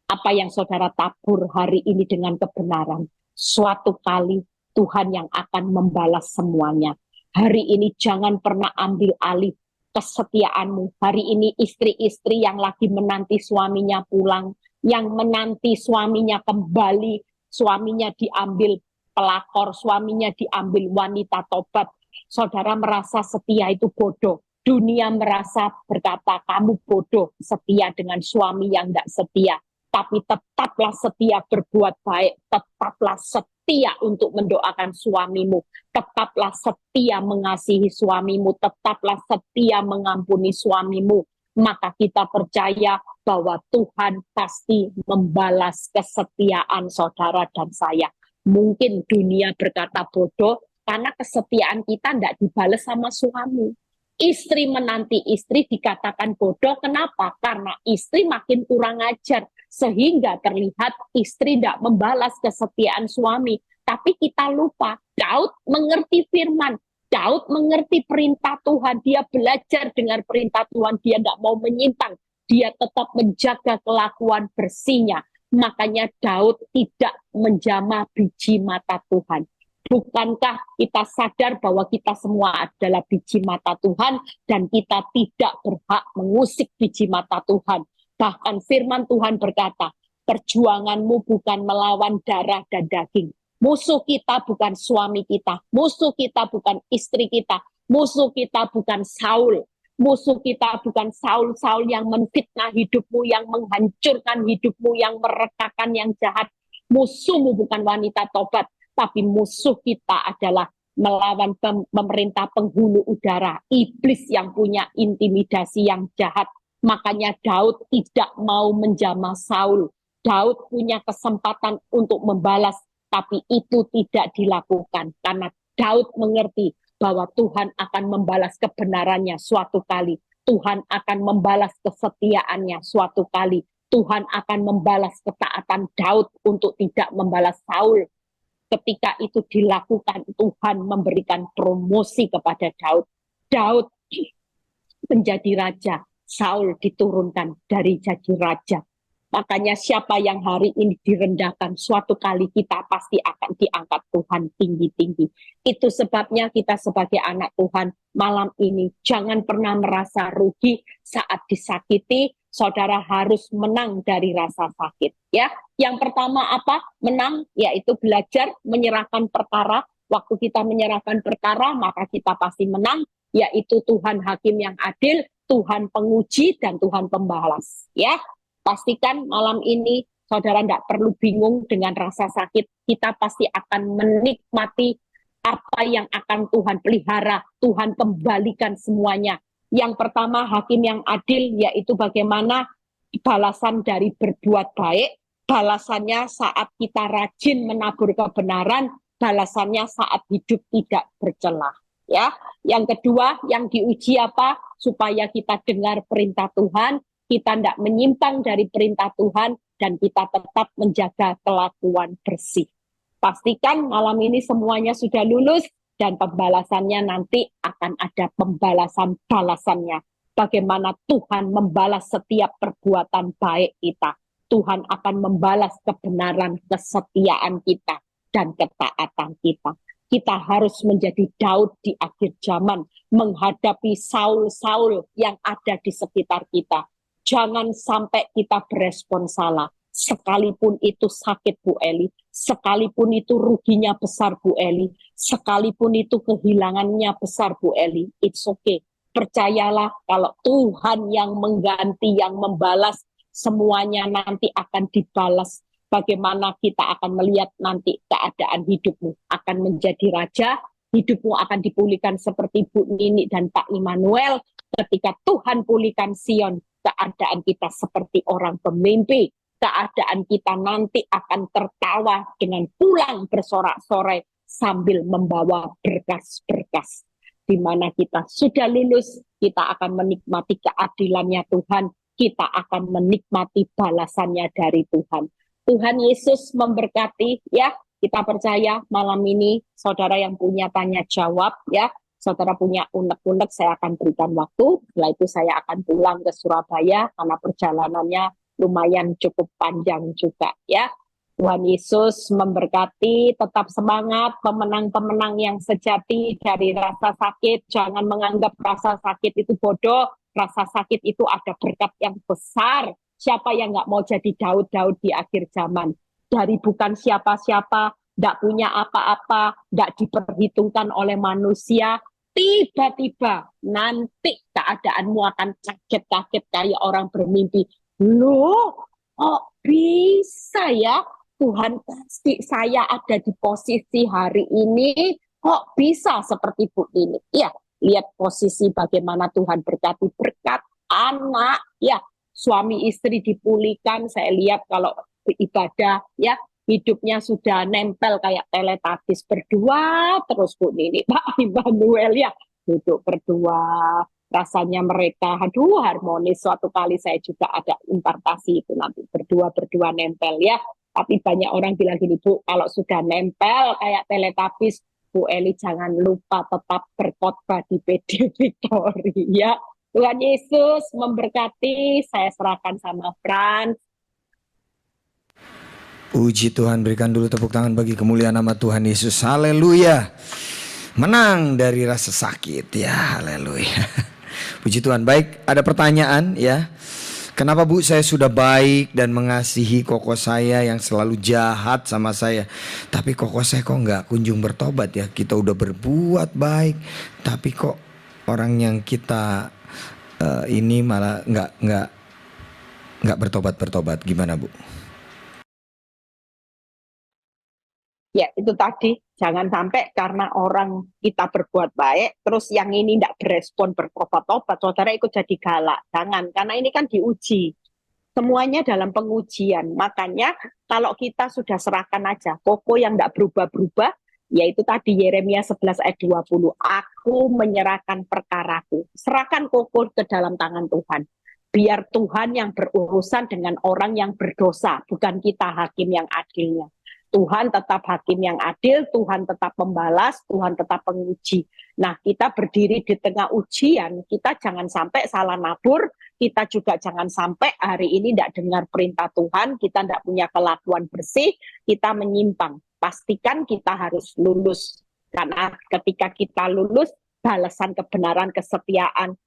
Speaker 1: apa yang saudara tabur hari ini dengan kebenaran, suatu kali Tuhan yang akan membalas semuanya. Hari ini jangan pernah ambil alih kesetiaanmu. Hari ini istri-istri yang lagi menanti suaminya pulang, yang menanti suaminya kembali, suaminya diambil pelakor, suaminya diambil wanita tobat. Saudara merasa setia itu bodoh. Dunia merasa berkata, kamu bodoh setia dengan suami yang tidak setia. Tapi tetaplah setia berbuat baik, tetaplah setia untuk mendoakan suamimu, tetaplah setia mengasihi suamimu, tetaplah setia mengampuni suamimu. Maka kita percaya bahwa Tuhan pasti membalas kesetiaan saudara dan saya. Mungkin dunia berkata bodoh, karena kesetiaan kita tidak dibalas sama suami. Istri menanti istri dikatakan bodoh. Kenapa? Karena istri makin kurang ajar. Sehingga terlihat istri tidak membalas kesetiaan suami. Tapi kita lupa, Daud mengerti firman. Daud mengerti perintah Tuhan. Dia belajar dengar perintah Tuhan. Dia tidak mau menyimpang. Dia tetap menjaga kelakuan bersihnya. Makanya Daud tidak menjamah biji mata Tuhan. Bukankah kita sadar bahwa kita semua adalah biji mata Tuhan dan kita tidak berhak mengusik biji mata Tuhan. Bahkan firman Tuhan berkata, perjuanganmu bukan melawan darah dan daging. Musuh kita bukan suami kita, musuh kita bukan istri kita, musuh kita bukan Saul. Musuh kita bukan Saul yang menfitnah hidupmu, yang menghancurkan hidupmu, yang merekakan yang jahat. Musuhmu bukan wanita tobat, tapi musuh kita adalah melawan pemerintah penghulu udara, iblis yang punya intimidasi yang jahat. Makanya Daud tidak mau menjamah Saul. Daud punya kesempatan untuk membalas, tapi itu tidak dilakukan karena Daud mengerti bahwa Tuhan akan membalas kebenarannya suatu kali. Tuhan akan membalas kesetiaannya suatu kali. Tuhan akan membalas ketaatan Daud untuk tidak membalas Saul. Ketika itu dilakukan, Tuhan memberikan promosi kepada Daud. Daud menjadi raja, Saul diturunkan dari jadi raja. Makanya siapa yang hari ini direndahkan, suatu kali kita pasti akan diangkat Tuhan tinggi-tinggi. Itu sebabnya kita sebagai anak Tuhan malam ini jangan pernah merasa rugi saat disakiti. Saudara harus menang dari rasa sakit. Ya, yang pertama apa? Menang, yaitu belajar menyerahkan perkara. Waktu kita menyerahkan perkara, maka kita pasti menang. Yaitu Tuhan Hakim yang adil, Tuhan penguji dan Tuhan pembalas. Ya. Pastikan malam ini saudara tidak perlu bingung dengan rasa sakit. Kita pasti akan menikmati apa yang akan Tuhan pelihara. Tuhan kembalikan semuanya. Yang pertama, hakim yang adil, yaitu bagaimana balasan dari berbuat baik. Balasannya saat kita rajin menabur kebenaran. Balasannya saat hidup tidak bercelah. Ya. Yang kedua, yang diuji apa? Supaya kita dengar perintah Tuhan. Kita tidak menyimpang dari perintah Tuhan, dan kita tetap menjaga kelakuan bersih. Pastikan malam ini semuanya sudah lulus, dan pembalasannya nanti akan ada pembalasan-balasannya. Bagaimana Tuhan membalas setiap perbuatan baik kita. Tuhan akan membalas kebenaran, kesetiaan kita, dan ketaatan kita. Kita harus menjadi Daud di akhir zaman, menghadapi Saul-Saul yang ada di sekitar kita. Jangan sampai kita berespon salah. Sekalipun itu sakit Bu Eli, sekalipun itu ruginya besar Bu Eli, sekalipun itu kehilangannya besar Bu Eli, it's okay. Percayalah kalau Tuhan yang mengganti, yang membalas, semuanya nanti akan dibalas. Bagaimana kita akan melihat nanti keadaan hidupmu akan menjadi raja, hidupmu akan dipulihkan seperti Bu Nini dan Pak Immanuel. Ketika Tuhan pulihkan Sion, keadaan kita seperti orang pemimpi. Keadaan kita nanti akan tertawa dengan pulang bersorak-sorai sambil membawa berkas-berkas. Di mana kita sudah lulus, kita akan menikmati keadilannya Tuhan. Kita akan menikmati balasannya dari Tuhan. Tuhan Yesus memberkati, ya. Kita percaya malam ini saudara yang punya tanya jawab, ya. Saudara punya unek-unek, saya akan berikan waktu. Setelah itu saya akan pulang ke Surabaya karena perjalanannya lumayan cukup panjang juga, ya. Tuhan Yesus memberkati, tetap semangat, pemenang-pemenang yang sejati dari rasa sakit. Jangan menganggap rasa sakit itu bodoh, rasa sakit itu ada berkat yang besar. Siapa yang nggak mau jadi Daud-Daud di akhir zaman? Dari bukan siapa-siapa, nggak punya apa-apa, nggak diperhitungkan oleh manusia, tiba-tiba nanti keadaanmu akan kaget-kaget kayak orang bermimpi. Loh, kok bisa ya Tuhan kasih saya ada di posisi hari ini? Kok bisa seperti Bu ini? Ya, lihat posisi bagaimana Tuhan berkati, berkat anak, ya, suami istri dipulihkan. Saya lihat kalau beribadah, ya, hidupnya sudah nempel kayak teletabis berdua terus Bu Nini, Pak Immanuel, ya. duduk berdua, rasanya mereka, aduh harmonis. Suatu kali saya juga ada impartasi itu nanti berdua-berdua nempel ya. Tapi banyak orang bilang gini, Bu, kalau sudah nempel kayak Teletubbies, Bu Eli jangan lupa tetap berkhotbah di PD Victory ya. Tuhan Yesus memberkati, saya serahkan sama Frans.
Speaker 2: Puji Tuhan, berikan dulu tepuk tangan bagi kemuliaan nama Tuhan Yesus. Haleluya. Menang dari rasa sakit ya, haleluya. Puji Tuhan. Baik, ada pertanyaan ya. Kenapa Bu saya sudah baik dan mengasihi koko saya yang selalu jahat sama saya, tapi koko saya kok nggak kunjung bertobat ya? Kita udah berbuat baik, tapi kok orang yang kita ini malah nggak bertobat. Gimana Bu?
Speaker 1: Ya itu tadi, jangan sampai karena orang kita berbuat baik, terus yang ini tidak berespon bertobat-tobat, saudara ikut jadi galak. Jangan, karena ini kan diuji. Semuanya dalam pengujian. Makanya kalau kita sudah serahkan aja, koko yang tidak berubah-berubah, yaitu tadi Yeremia 11 ayat 20, aku menyerahkan perkaraku. Serahkan koko ke dalam tangan Tuhan. Biar Tuhan yang berurusan dengan orang yang berdosa, bukan kita hakim yang adilnya. Tuhan tetap hakim yang adil, Tuhan tetap membalas, Tuhan tetap penguji. Nah, kita berdiri di tengah ujian, kita jangan sampai salah nabur, kita juga jangan sampai hari ini tidak dengar perintah Tuhan, kita tidak punya kelakuan bersih, kita menyimpang. Pastikan kita harus lulus. Karena ketika kita lulus, balasan kebenaran, kesetiaan.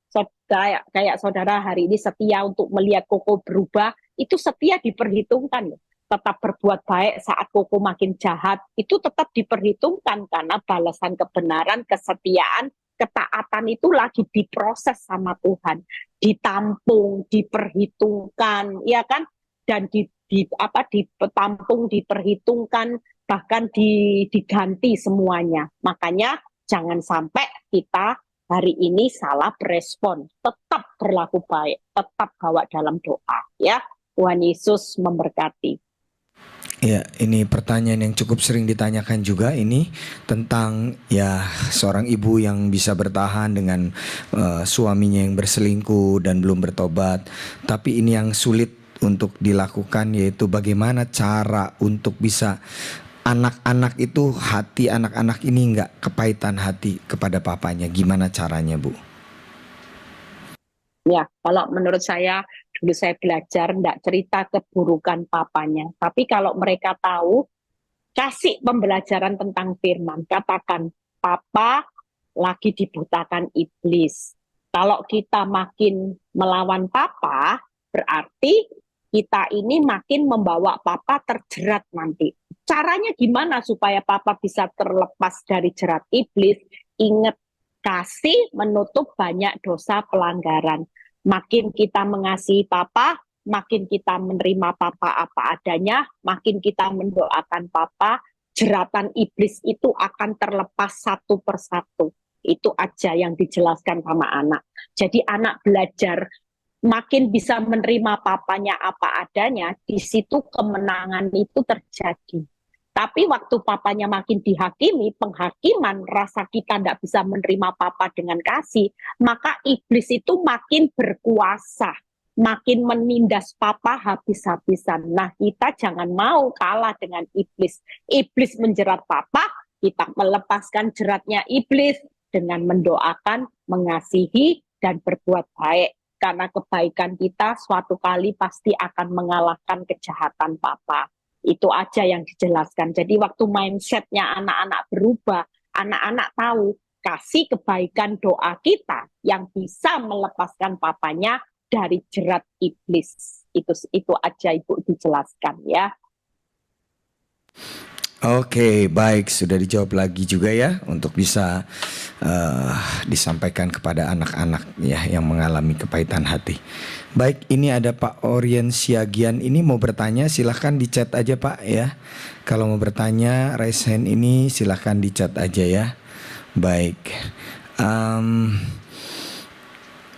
Speaker 1: Kayak saudara hari ini setia untuk melihat koko berubah, itu setia diperhitungkan. Tetap berbuat baik saat koko makin jahat, itu tetap diperhitungkan karena balasan kebenaran, kesetiaan, ketaatan itu lagi diproses sama Tuhan, ditampung, diperhitungkan, ya kan? Dan ditampung, diperhitungkan, bahkan diganti semuanya. Makanya jangan sampai kita hari ini salah berespon, tetap berlaku baik, tetap bawa dalam doa, ya. Tuhan Yesus memberkati.
Speaker 2: Ya, ini pertanyaan yang cukup sering ditanyakan juga ini tentang ya seorang ibu yang bisa bertahan dengan suaminya yang berselingkuh dan belum bertobat. Tapi ini yang sulit untuk dilakukan, yaitu bagaimana cara untuk bisa anak-anak itu, hati anak-anak ini nggak kepahitan hati kepada papanya. Gimana caranya, Bu?
Speaker 1: Ya, kalau menurut saya, dulu saya belajar tidak cerita keburukan papanya. Tapi kalau mereka tahu, kasih pembelajaran tentang firman. Katakan, papa lagi dibutakan iblis. Kalau kita makin melawan papa, berarti kita ini makin membawa papa terjerat nanti. Caranya gimana supaya papa bisa terlepas dari jerat iblis? Ingat, kasih menutup banyak dosa pelanggaran. Makin kita mengasihi papa, makin kita menerima papa apa adanya, makin kita mendoakan papa, jeratan iblis itu akan terlepas satu persatu. Itu aja yang dijelaskan sama anak. Jadi anak belajar makin bisa menerima papanya apa adanya, di situ kemenangan itu terjadi. Tapi waktu papanya makin dihakimi, penghakiman, rasa kita tidak bisa menerima papa dengan kasih, maka iblis itu makin berkuasa, makin menindas papa habis-habisan. Nah, kita jangan mau kalah dengan iblis. Iblis menjerat papa, kita melepaskan jeratnya iblis dengan mendoakan, mengasihi, dan berbuat baik. Karena kebaikan kita suatu kali pasti akan mengalahkan kejahatan papa. Itu aja yang dijelaskan. Jadi waktu mindsetnya anak-anak berubah, anak-anak tahu kasih kebaikan doa kita yang bisa melepaskan papanya dari jerat iblis. Itu aja Ibu dijelaskan ya.
Speaker 2: Oke, baik, sudah dijawab lagi juga ya untuk bisa disampaikan kepada anak-anak ya yang mengalami kepahitan hati. Baik, ini ada Pak Orien Siagian ini mau bertanya, silahkan di chat aja Pak ya. Kalau mau bertanya raise hand ini silahkan di chat aja ya. Baik.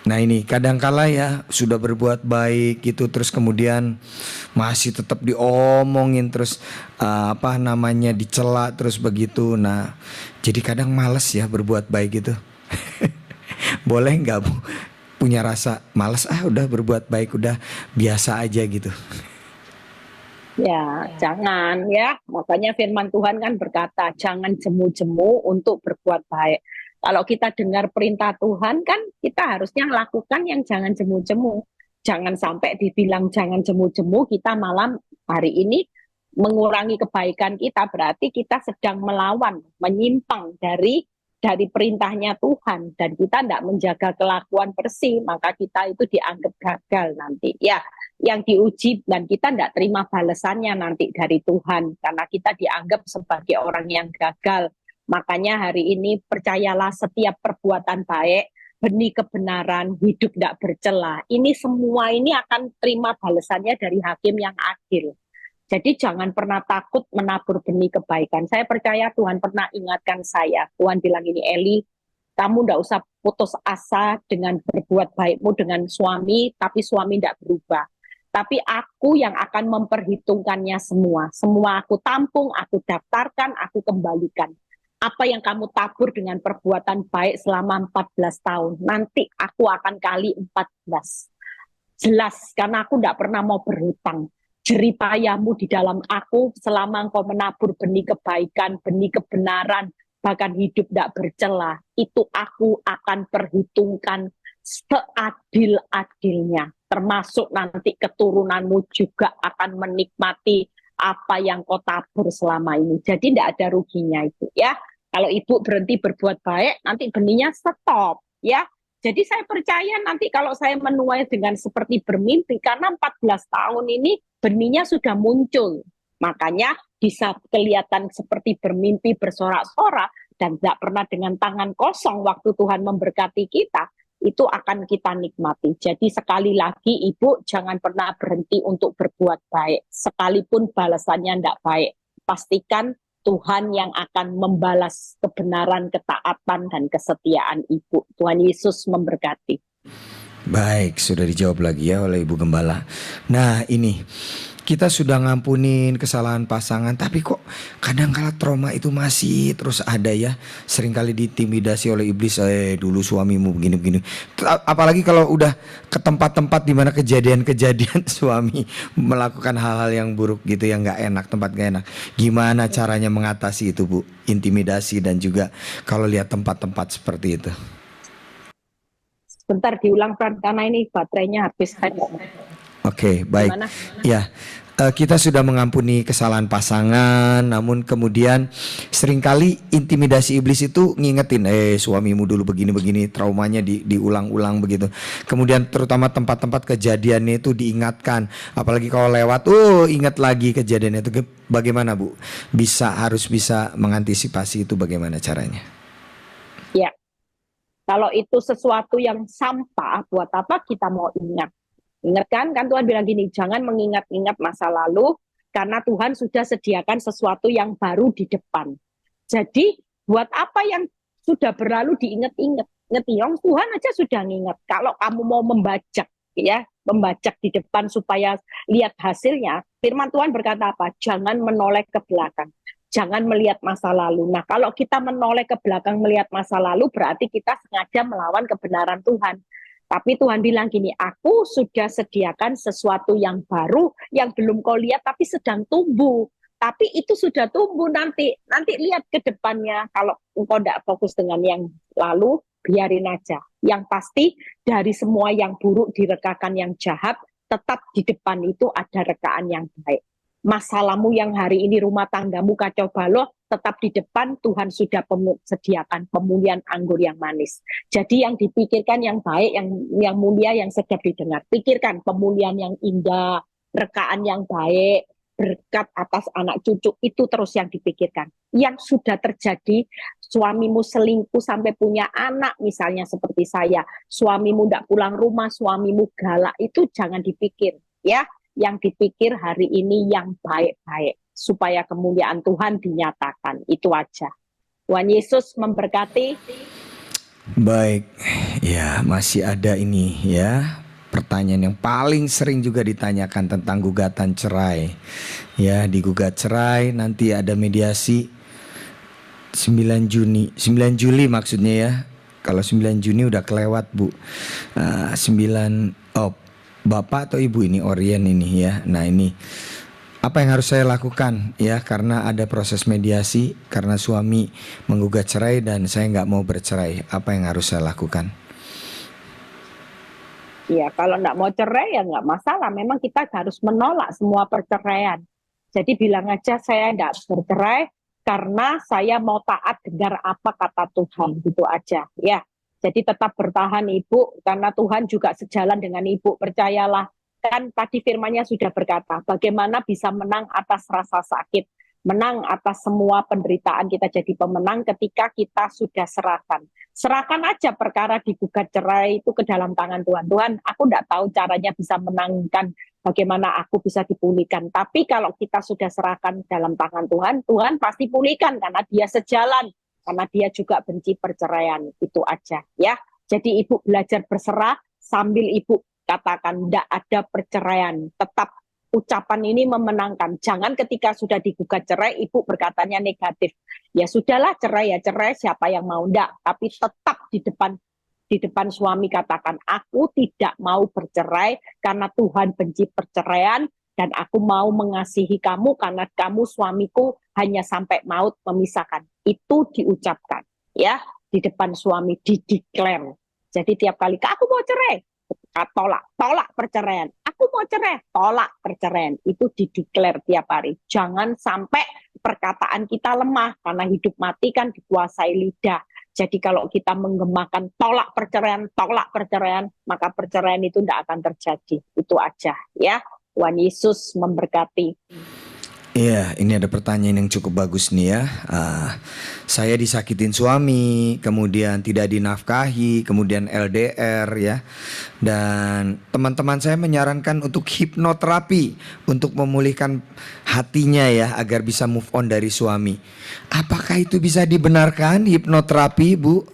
Speaker 2: Nah ini kadangkala ya sudah berbuat baik gitu terus kemudian masih tetap diomongin terus dicela terus begitu. Nah jadi kadang males ya berbuat baik gitu. Boleh nggak Bu? Punya rasa malas udah berbuat baik, udah biasa aja gitu.
Speaker 1: Ya, jangan ya. Makanya firman Tuhan kan berkata, jangan jemu-jemu untuk berbuat baik. Kalau kita dengar perintah Tuhan kan kita harusnya lakukan yang jangan jemu-jemu. Jangan sampai dibilang jangan jemu-jemu, kita malam hari ini mengurangi kebaikan kita, berarti kita sedang melawan, menyimpang dari perintahnya Tuhan, dan kita tidak menjaga kelakuan bersih, maka kita itu dianggap gagal nanti. Ya, yang diuji dan kita tidak terima balasannya nanti dari Tuhan karena kita dianggap sebagai orang yang gagal. Makanya hari ini percayalah, setiap perbuatan baik, benih kebenaran, hidup tidak bercela, ini semua ini akan terima balasannya dari Hakim yang adil. Jadi jangan pernah takut menabur benih kebaikan. Saya percaya Tuhan pernah ingatkan saya. Tuhan bilang ini, Eli, kamu tidak usah putus asa dengan berbuat baikmu dengan suami, tapi suami tidak berubah. Tapi aku yang akan memperhitungkannya semua. Semua aku tampung, aku daftarkan, aku kembalikan. Apa yang kamu tabur dengan perbuatan baik selama 14 tahun, nanti aku akan kali 14. Jelas, karena aku tidak pernah mau berhutang. Jeripayahmu di dalam aku selama engkau menabur benih kebaikan, benih kebenaran, bahkan hidup tidak bercela, itu aku akan perhitungkan seadil-adilnya. Termasuk nanti keturunanmu juga akan menikmati apa yang kau tabur selama ini. Jadi tidak ada ruginya itu ya. Kalau ibu berhenti berbuat baik, nanti benihnya stop ya. Jadi saya percaya nanti kalau saya menuai dengan seperti bermimpi, karena 14 tahun ini benihnya sudah muncul. Makanya bisa kelihatan seperti bermimpi, bersorak-sorak, dan tidak pernah dengan tangan kosong waktu Tuhan memberkati kita, itu akan kita nikmati. Jadi sekali lagi ibu jangan pernah berhenti untuk berbuat baik. Sekalipun balasannya tidak baik, pastikan Tuhan yang akan membalas kebenaran, ketaatan, dan kesetiaan ibu. Tuhan Yesus memberkati.
Speaker 2: Baik, sudah dijawab lagi ya oleh Ibu Gembala. Nah ini, kita sudah ngampunin kesalahan pasangan, tapi kok kadang-kala trauma itu masih terus ada ya. Seringkali diintimidasi oleh iblis, dulu suamimu begini-begini. Apalagi kalau udah ke tempat-tempat di mana kejadian-kejadian suami melakukan hal-hal yang buruk gitu, yang nggak enak, tempat nggak enak. Gimana caranya mengatasi itu Bu? Intimidasi dan juga kalau lihat tempat-tempat seperti itu.
Speaker 1: Bentar diulang karena ini baterainya habis.
Speaker 2: Oke, baik.
Speaker 1: Gimana?
Speaker 2: Ya, kita sudah mengampuni kesalahan pasangan, namun kemudian seringkali intimidasi iblis itu ngingetin, suamimu dulu begini-begini, traumanya diulang-ulang begitu. Kemudian terutama tempat-tempat kejadiannya itu diingatkan, apalagi kalau lewat, ingat lagi kejadiannya itu. Bagaimana Bu? Harus bisa mengantisipasi itu, bagaimana caranya?
Speaker 1: Ya, kalau itu sesuatu yang sampah, buat apa kita mau ingat? Ingat kan Tuhan bilang gini, jangan mengingat-ingat masa lalu, karena Tuhan sudah sediakan sesuatu yang baru di depan. Jadi buat apa yang sudah berlalu diingat-ingat? Tuhan aja sudah ngingat. Kalau kamu mau membajak di depan supaya lihat hasilnya, firman Tuhan berkata apa? Jangan menoleh ke belakang. Jangan melihat masa lalu. Nah, kalau kita menoleh ke belakang melihat masa lalu, berarti kita sengaja melawan kebenaran Tuhan. Tapi Tuhan bilang gini, aku sudah sediakan sesuatu yang baru, yang belum kau lihat, tapi sedang tumbuh. Tapi itu sudah tumbuh nanti lihat ke depannya. Kalau engkau tidak fokus dengan yang lalu, biarin aja. Yang pasti dari semua yang buruk direkakan yang jahat, tetap di depan itu ada rekaan yang baik. Masalahmu yang hari ini rumah tanggamu kacau balau, tetap di depan Tuhan sudah sediakan pemulihan anggur yang manis. Jadi yang dipikirkan yang baik, yang mulia, yang sedap didengar. Pikirkan pemulihan yang indah, rekaan yang baik, berkat atas anak cucu, itu terus yang dipikirkan. Yang sudah terjadi, suamimu selingkuh sampai punya anak, misalnya seperti saya, suamimu tidak pulang rumah, suamimu galak, itu jangan dipikir ya. Yang dipikir hari ini yang baik-baik, supaya kemuliaan Tuhan dinyatakan. Itu aja. Tuhan Yesus memberkati.
Speaker 2: Baik, ya masih ada ini ya, pertanyaan yang paling sering juga ditanyakan tentang gugatan cerai. Ya, digugat cerai, nanti ada mediasi 9 Juli maksudnya ya. Kalau 9 Juni udah kelewat, Bu. 9 oh, Bapak atau Ibu ini Orien ini ya. Nah, ini apa yang harus saya lakukan ya, karena ada proses mediasi, karena suami menggugat cerai dan saya nggak mau bercerai. Apa yang harus saya lakukan?
Speaker 1: Ya, kalau nggak mau cerai ya nggak masalah. Memang kita harus menolak semua perceraian. Jadi bilang aja saya nggak bercerai karena saya mau taat dengar apa kata Tuhan, gitu aja. Ya, jadi tetap bertahan Ibu, karena Tuhan juga sejalan dengan Ibu. Percayalah, kan tadi firman-Nya sudah berkata, bagaimana bisa menang atas rasa sakit, menang atas semua penderitaan, kita jadi pemenang ketika kita sudah serahkan. Serahkan aja perkara digugat cerai itu ke dalam tangan Tuhan. Tuhan, aku tidak tahu caranya bisa menangkan, bagaimana aku bisa dipulihkan. Tapi kalau kita sudah serahkan dalam tangan Tuhan, Tuhan pasti pulihkan karena dia sejalan, karena dia juga benci perceraian. Itu aja ya. Jadi Ibu belajar berserah sambil Ibu katakan tidak ada perceraian. Tetap ucapan ini memenangkan. Jangan ketika sudah digugat cerai, Ibu berkatanya negatif. Ya sudahlah, cerai ya cerai, siapa yang mau, enggak. Tapi tetap di depan suami katakan, aku tidak mau bercerai karena Tuhan benci perceraian, dan aku mau mengasihi kamu karena kamu suamiku hanya sampai maut memisahkan. Itu diucapkan ya di depan suami, dideklar. Jadi tiap kali aku mau cerai, tolak perceraian. Aku mau cerai, tolak perceraian. Itu dideklar tiap hari. Jangan sampai perkataan kita lemah, karena hidup mati kan dikuasai lidah. Jadi kalau kita menggemakan tolak perceraian, maka perceraian itu tidak akan terjadi. Itu aja ya. Tuhan Yesus memberkati.
Speaker 2: Iya, ini ada pertanyaan yang cukup bagus nih ya. Saya disakitin suami, kemudian tidak dinafkahi, kemudian LDR ya. Dan teman-teman saya menyarankan untuk hipnoterapi untuk memulihkan hatinya ya, agar bisa move on dari suami. Apakah itu bisa dibenarkan hipnoterapi, Bu?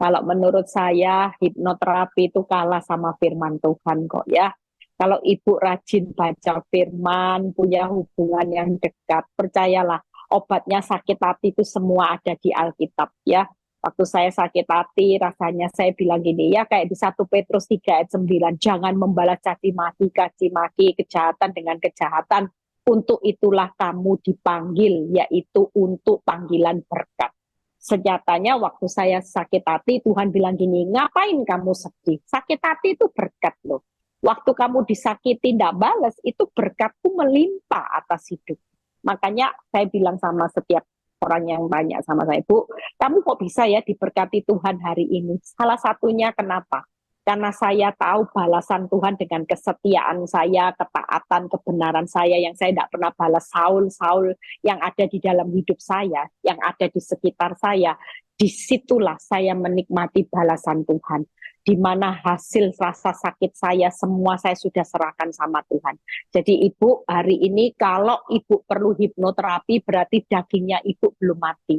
Speaker 1: Kalau menurut saya hipnoterapi itu kalah sama firman Tuhan kok ya. Kalau Ibu rajin baca firman, punya hubungan yang dekat, percayalah obatnya sakit hati itu semua ada di Alkitab ya. Waktu saya sakit hati, rasanya saya bilang gini ya, kayak di 1 Petrus 3 ayat 9, jangan membalas caci maki, kejahatan dengan kejahatan. Untuk itulah kamu dipanggil, yaitu untuk panggilan berkat. Sejatanya waktu saya sakit hati, Tuhan bilang gini, ngapain kamu sedih? Sakit hati itu berkat loh. Waktu kamu disakiti tidak balas, itu berkatku melimpah atas hidup. Makanya saya bilang sama setiap orang yang banyak sama saya, Bu, kamu kok bisa ya diberkati Tuhan hari ini? Salah satunya kenapa? Karena saya tahu balasan Tuhan dengan kesetiaan saya, ketaatan, kebenaran saya yang saya tidak pernah balas Saul yang ada di dalam hidup saya, yang ada di sekitar saya. Disitulah saya menikmati balasan Tuhan, di mana hasil rasa sakit saya semua saya sudah serahkan sama Tuhan. Jadi Ibu hari ini kalau Ibu perlu hipnoterapi berarti dagingnya Ibu belum mati.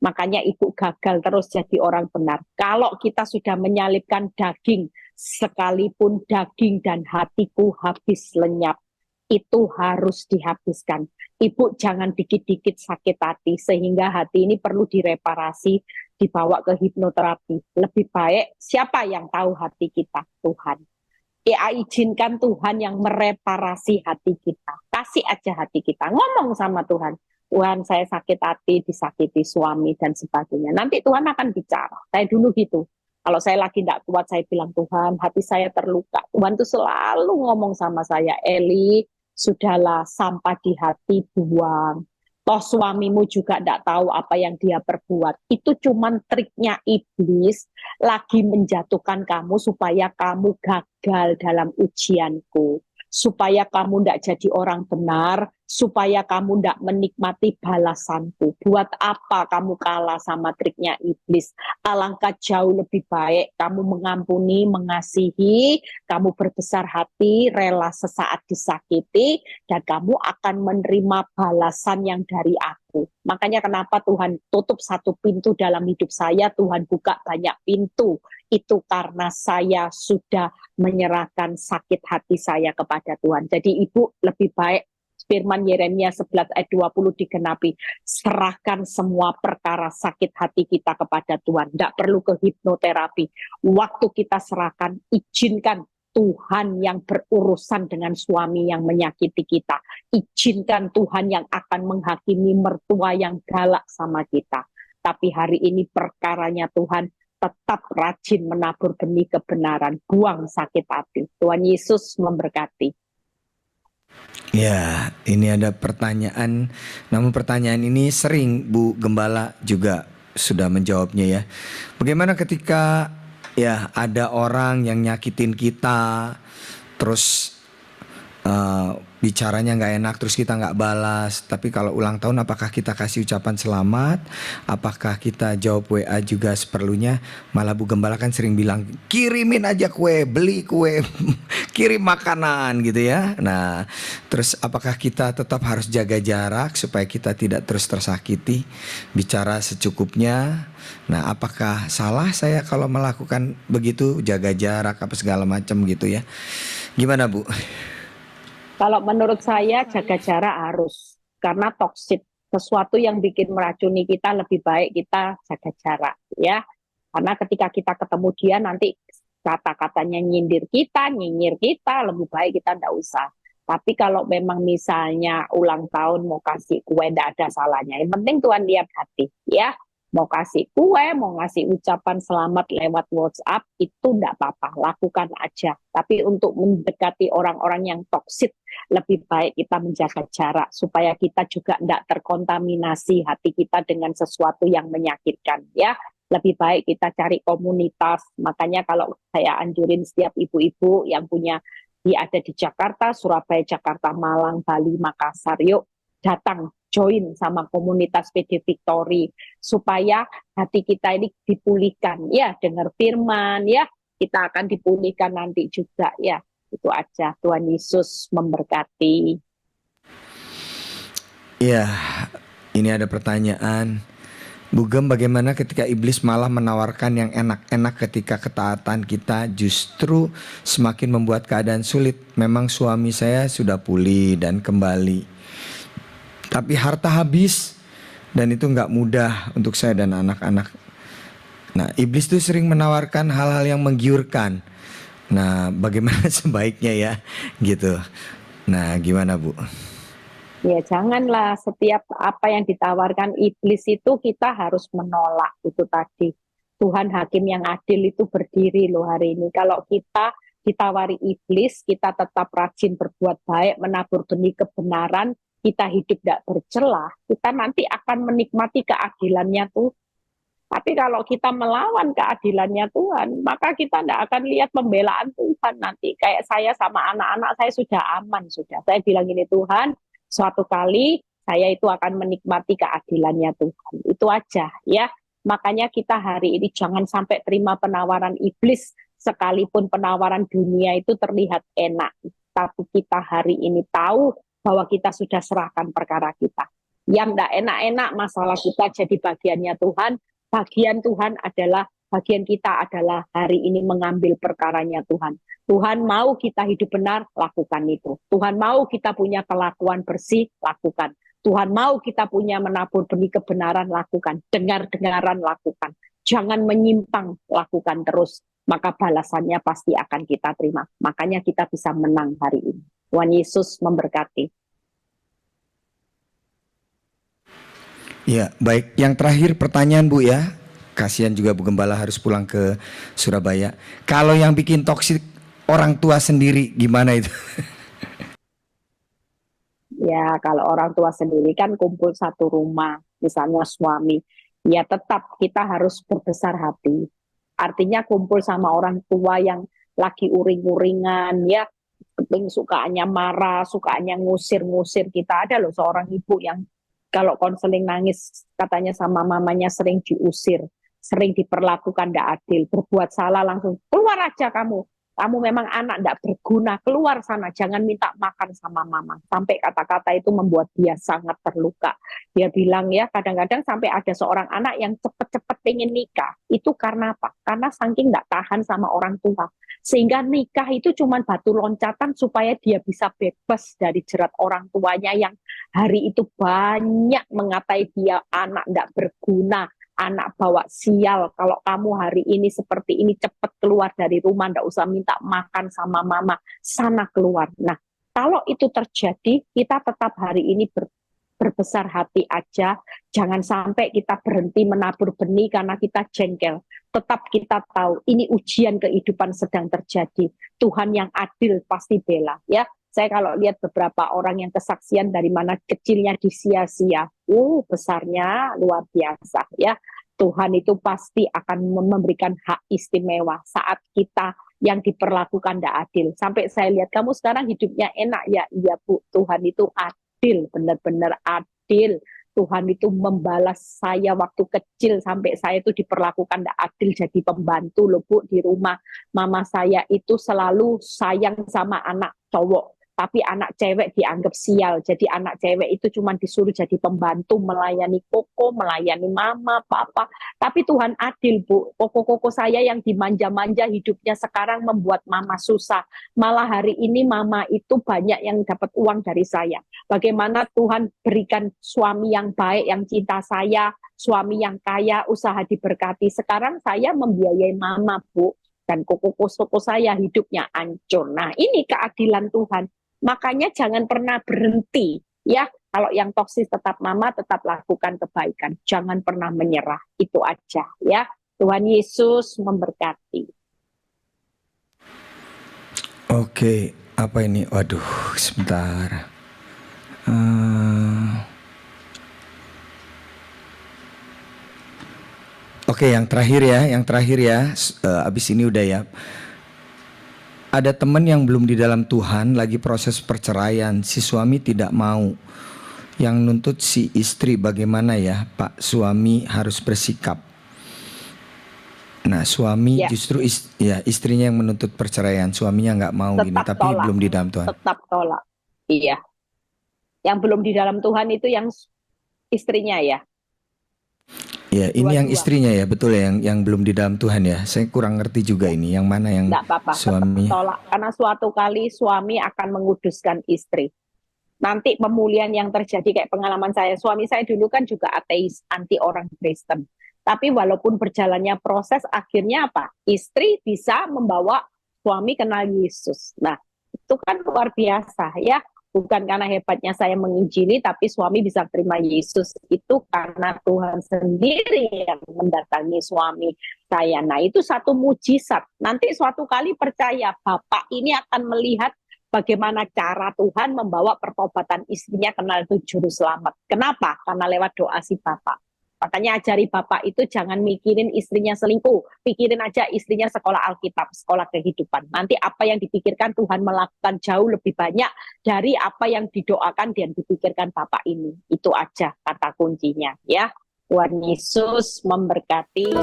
Speaker 1: Makanya Ibu gagal terus jadi orang benar. Kalau kita sudah menyalibkan daging, sekalipun daging dan hatiku habis lenyap, itu harus dihabiskan. Ibu jangan dikit-dikit sakit hati, sehingga hati ini perlu direparasi, dibawa ke hipnoterapi. Lebih baik siapa yang tahu hati kita? Tuhan. Ya izinkan Tuhan yang mereparasi hati kita. Kasih aja hati kita, ngomong sama Tuhan. Tuhan, saya sakit hati, disakiti suami dan sebagainya. Nanti Tuhan akan bicara. Saya dulu gitu. Kalau saya lagi tidak kuat, saya bilang, Tuhan, hati saya terluka. Tuhan tuh selalu ngomong sama saya, Eli, sudahlah, sampah di hati buang. Toh suamimu juga tidak tahu apa yang dia perbuat. Itu cuman triknya iblis lagi menjatuhkan kamu supaya kamu gagal dalam ujianku. Supaya kamu tidak jadi orang benar, supaya kamu tidak menikmati balasanku. Buat apa kamu kalah sama triknya iblis? Alangkah jauh lebih baik kamu mengampuni, mengasihi, kamu berbesar hati, rela sesaat disakiti, dan kamu akan menerima balasan yang dari aku. Makanya kenapa Tuhan tutup satu pintu dalam hidup saya, Tuhan buka banyak pintu. Itu karena saya sudah menyerahkan sakit hati saya kepada Tuhan. Jadi Ibu lebih baik firman Yeremia 11 ayat 20 digenapi. Serahkan semua perkara sakit hati kita kepada Tuhan. Tidak perlu ke hipnoterapi. Waktu kita serahkan, izinkan Tuhan yang berurusan dengan suami yang menyakiti kita. Izinkan Tuhan yang akan menghakimi mertua yang galak sama kita. Tapi hari ini perkaranya Tuhan, tetap rajin menabur benih kebenaran. Buang sakit hati. Tuhan Yesus memberkati.
Speaker 2: Ya, ini ada pertanyaan. Namun pertanyaan ini sering Bu Gembala juga sudah menjawabnya ya. Bagaimana ketika ya ada orang yang nyakitin kita, terus bicaranya nggak enak, terus kita nggak balas. Tapi kalau ulang tahun, apakah kita kasih ucapan selamat? Apakah kita jawab WA juga seperlunya? Malah Bu Gembala kan sering bilang, kirimin aja kue, beli kue, kirim makanan gitu ya. Nah, terus apakah kita tetap harus jaga jarak supaya kita tidak terus tersakiti? Bicara secukupnya. Nah, apakah salah saya kalau melakukan begitu, jaga jarak apa segala macam gitu ya? Gimana Bu?
Speaker 1: Kalau menurut saya jaga jarak harus, karena toksik, sesuatu yang bikin meracuni kita lebih baik kita jaga jarak ya. Karena ketika kita ketemu dia nanti kata-katanya nyindir kita, nyinyir kita, lebih baik kita enggak usah. Tapi kalau memang misalnya ulang tahun mau kasih kue, enggak ada salahnya. Yang penting Tuhan lihat hati ya. Mau kasih kue, mau ngasih ucapan selamat lewat WhatsApp, itu enggak apa-apa, lakukan aja. Tapi untuk mendekati orang-orang yang toksik, lebih baik kita menjaga jarak, supaya kita juga enggak terkontaminasi hati kita dengan sesuatu yang menyakitkan. Ya, lebih baik kita cari komunitas. Makanya kalau saya anjurin setiap ibu-ibu yang punya, ada di Jakarta, Surabaya, Jakarta, Malang, Bali, Makassar, yuk datang join sama komunitas PD Victory supaya hati kita ini dipulihkan ya, dengar firman ya, kita akan dipulihkan nanti juga ya. Itu aja. Tuhan Yesus memberkati.
Speaker 2: Ya, ini ada pertanyaan. Bu Gem, bagaimana ketika iblis malah menawarkan yang enak-enak ketika ketaatan kita justru semakin membuat keadaan sulit? Memang suami saya sudah pulih dan kembali, tapi harta habis dan itu nggak mudah untuk saya dan anak-anak. Nah, iblis tuh sering menawarkan hal-hal yang menggiurkan. Nah, bagaimana sebaiknya ya gitu. Nah, gimana Bu?
Speaker 1: Ya janganlah setiap apa yang ditawarkan iblis itu kita harus menolak itu tadi. Tuhan Hakim yang adil itu berdiri loh hari ini. Kalau kita ditawari iblis, kita tetap rajin berbuat baik, menabur benih kebenaran, kita hidup tidak bercelah, kita nanti akan menikmati keadilannya Tuhan. Tapi kalau kita melawan keadilannya Tuhan, maka kita tidak akan lihat pembelaan Tuhan nanti. Kayak saya sama anak-anak saya sudah aman, sudah. Saya bilang ini Tuhan, suatu kali saya itu akan menikmati keadilannya Tuhan. Itu aja ya. Makanya kita hari ini jangan sampai terima penawaran iblis, sekalipun penawaran dunia itu terlihat enak. Tapi kita hari ini tahu bahwa kita sudah serahkan perkara kita. Yang tidak enak-enak masalah kita jadi bagiannya Tuhan. Bagian Tuhan adalah, bagian kita adalah hari ini mengambil perkaranya Tuhan. Tuhan mau kita hidup benar, lakukan itu. Tuhan mau kita punya kelakuan bersih, lakukan. Tuhan mau kita punya menabur benih kebenaran, lakukan. Dengar-dengaran, lakukan. Jangan menyimpang, lakukan terus. Maka balasannya pasti akan kita terima. Makanya kita bisa menang hari ini. Tuhan Yesus memberkati.
Speaker 2: Ya, baik. Yang terakhir pertanyaan Bu ya. Kasihan juga Bu Gembala harus pulang ke Surabaya. Kalau yang bikin toksik orang tua sendiri, gimana itu?
Speaker 1: Ya, kalau orang tua sendiri kan kumpul satu rumah, misalnya suami. Ya tetap kita harus berbesar hati. Artinya kumpul sama orang tua yang lagi uring-uringan, ya sukaannya marah, sukaannya ngusir-ngusir kita. Ada loh seorang ibu yang kalau konseling nangis katanya sama mamanya sering diusir, sering diperlakukan tidak adil, berbuat salah langsung keluar aja kamu. kamu memang anak tidak berguna, keluar sana, jangan minta makan sama mama. Sampai kata-kata itu membuat dia sangat terluka. Dia bilang ya, kadang-kadang sampai ada seorang anak yang cepet-cepet pengen nikah. Itu karena apa? Karena saking tidak tahan sama orang tua. Sehingga nikah itu cuma batu loncatan supaya dia bisa bebas dari jerat orang tuanya yang hari itu banyak mengatai dia anak tidak berguna, anak bawa sial, kalau kamu hari ini seperti ini cepat keluar dari rumah, ndak usah minta makan sama mama, sana keluar. Nah, kalau itu terjadi, kita tetap hari ini berbesar hati aja, jangan sampai kita berhenti menabur benih karena kita jengkel. Tetap kita tahu, ini ujian kehidupan sedang terjadi. Tuhan yang adil pasti bela, ya. Saya kalau lihat beberapa orang yang kesaksian dari mana kecilnya disia-sia, besarnya luar biasa ya. Tuhan itu pasti akan memberikan hak istimewa saat kita yang diperlakukan tidak adil. Sampai saya lihat kamu sekarang hidupnya enak ya, iya Bu, Tuhan itu adil, benar-benar adil. Tuhan itu membalas saya waktu kecil sampai saya itu diperlakukan tidak adil jadi pembantu loh Bu di rumah. Mama saya itu selalu sayang sama anak cowok, tapi anak cewek dianggap sial. Jadi anak cewek itu cuma disuruh jadi pembantu, melayani koko, melayani mama, papa. Tapi Tuhan adil Bu, koko-koko saya yang dimanja-manja hidupnya sekarang membuat mama susah. Malah hari ini mama itu banyak yang dapat uang dari saya. Bagaimana Tuhan berikan suami yang baik, yang cinta saya, suami yang kaya, usaha diberkati. Sekarang saya membiayai mama Bu, dan koko-koko saya hidupnya hancur. Nah ini keadilan Tuhan. Makanya jangan pernah berhenti ya. Kalau yang toksis tetap mama, tetap lakukan kebaikan. Jangan pernah menyerah. Itu aja ya. Tuhan Yesus memberkati.
Speaker 2: Oke, apa ini? Waduh, sebentar. Oke, yang terakhir ya. Abis ini udah ya. Ada teman yang belum di dalam Tuhan, lagi proses perceraian, si suami tidak mau. Yang nuntut si istri, bagaimana ya Pak? Suami harus bersikap. Nah suami justru istrinya yang menuntut perceraian, suaminya nggak mau gini, tapi tolak. Belum di dalam Tuhan.
Speaker 1: Tetap tolak, iya. Yang belum di dalam Tuhan itu yang istrinya ya.
Speaker 2: Ya, ini yang istrinya ya, betul ya, yang belum di dalam Tuhan ya. Saya kurang ngerti juga ini, yang mana yang
Speaker 1: apa-apa, suami. Tolak, karena suatu kali suami akan menguduskan istri. Nanti pemulihan yang terjadi kayak pengalaman saya, suami saya dulu kan juga ateis, anti orang Kristen. Tapi walaupun berjalannya proses, akhirnya apa? Istri bisa membawa suami kenal Yesus. Nah, itu kan luar biasa ya. Bukan karena hebatnya saya menginjili, tapi suami bisa terima Yesus itu karena Tuhan sendiri yang mendatangi suami saya. Nah itu satu mujizat. Nanti suatu kali percaya Bapak ini akan melihat bagaimana cara Tuhan membawa pertobatan istrinya kenal itu juru selamat. Kenapa? Karena lewat doa si Bapak. Makanya ajari Bapak itu jangan mikirin istrinya selingkuh. Pikirin aja istrinya sekolah Alkitab, sekolah kehidupan. Nanti apa yang dipikirkan Tuhan melakukan jauh lebih banyak dari apa yang didoakan dan dipikirkan Bapak ini. Itu aja kata kuncinya ya. Tuhan Yesus memberkati.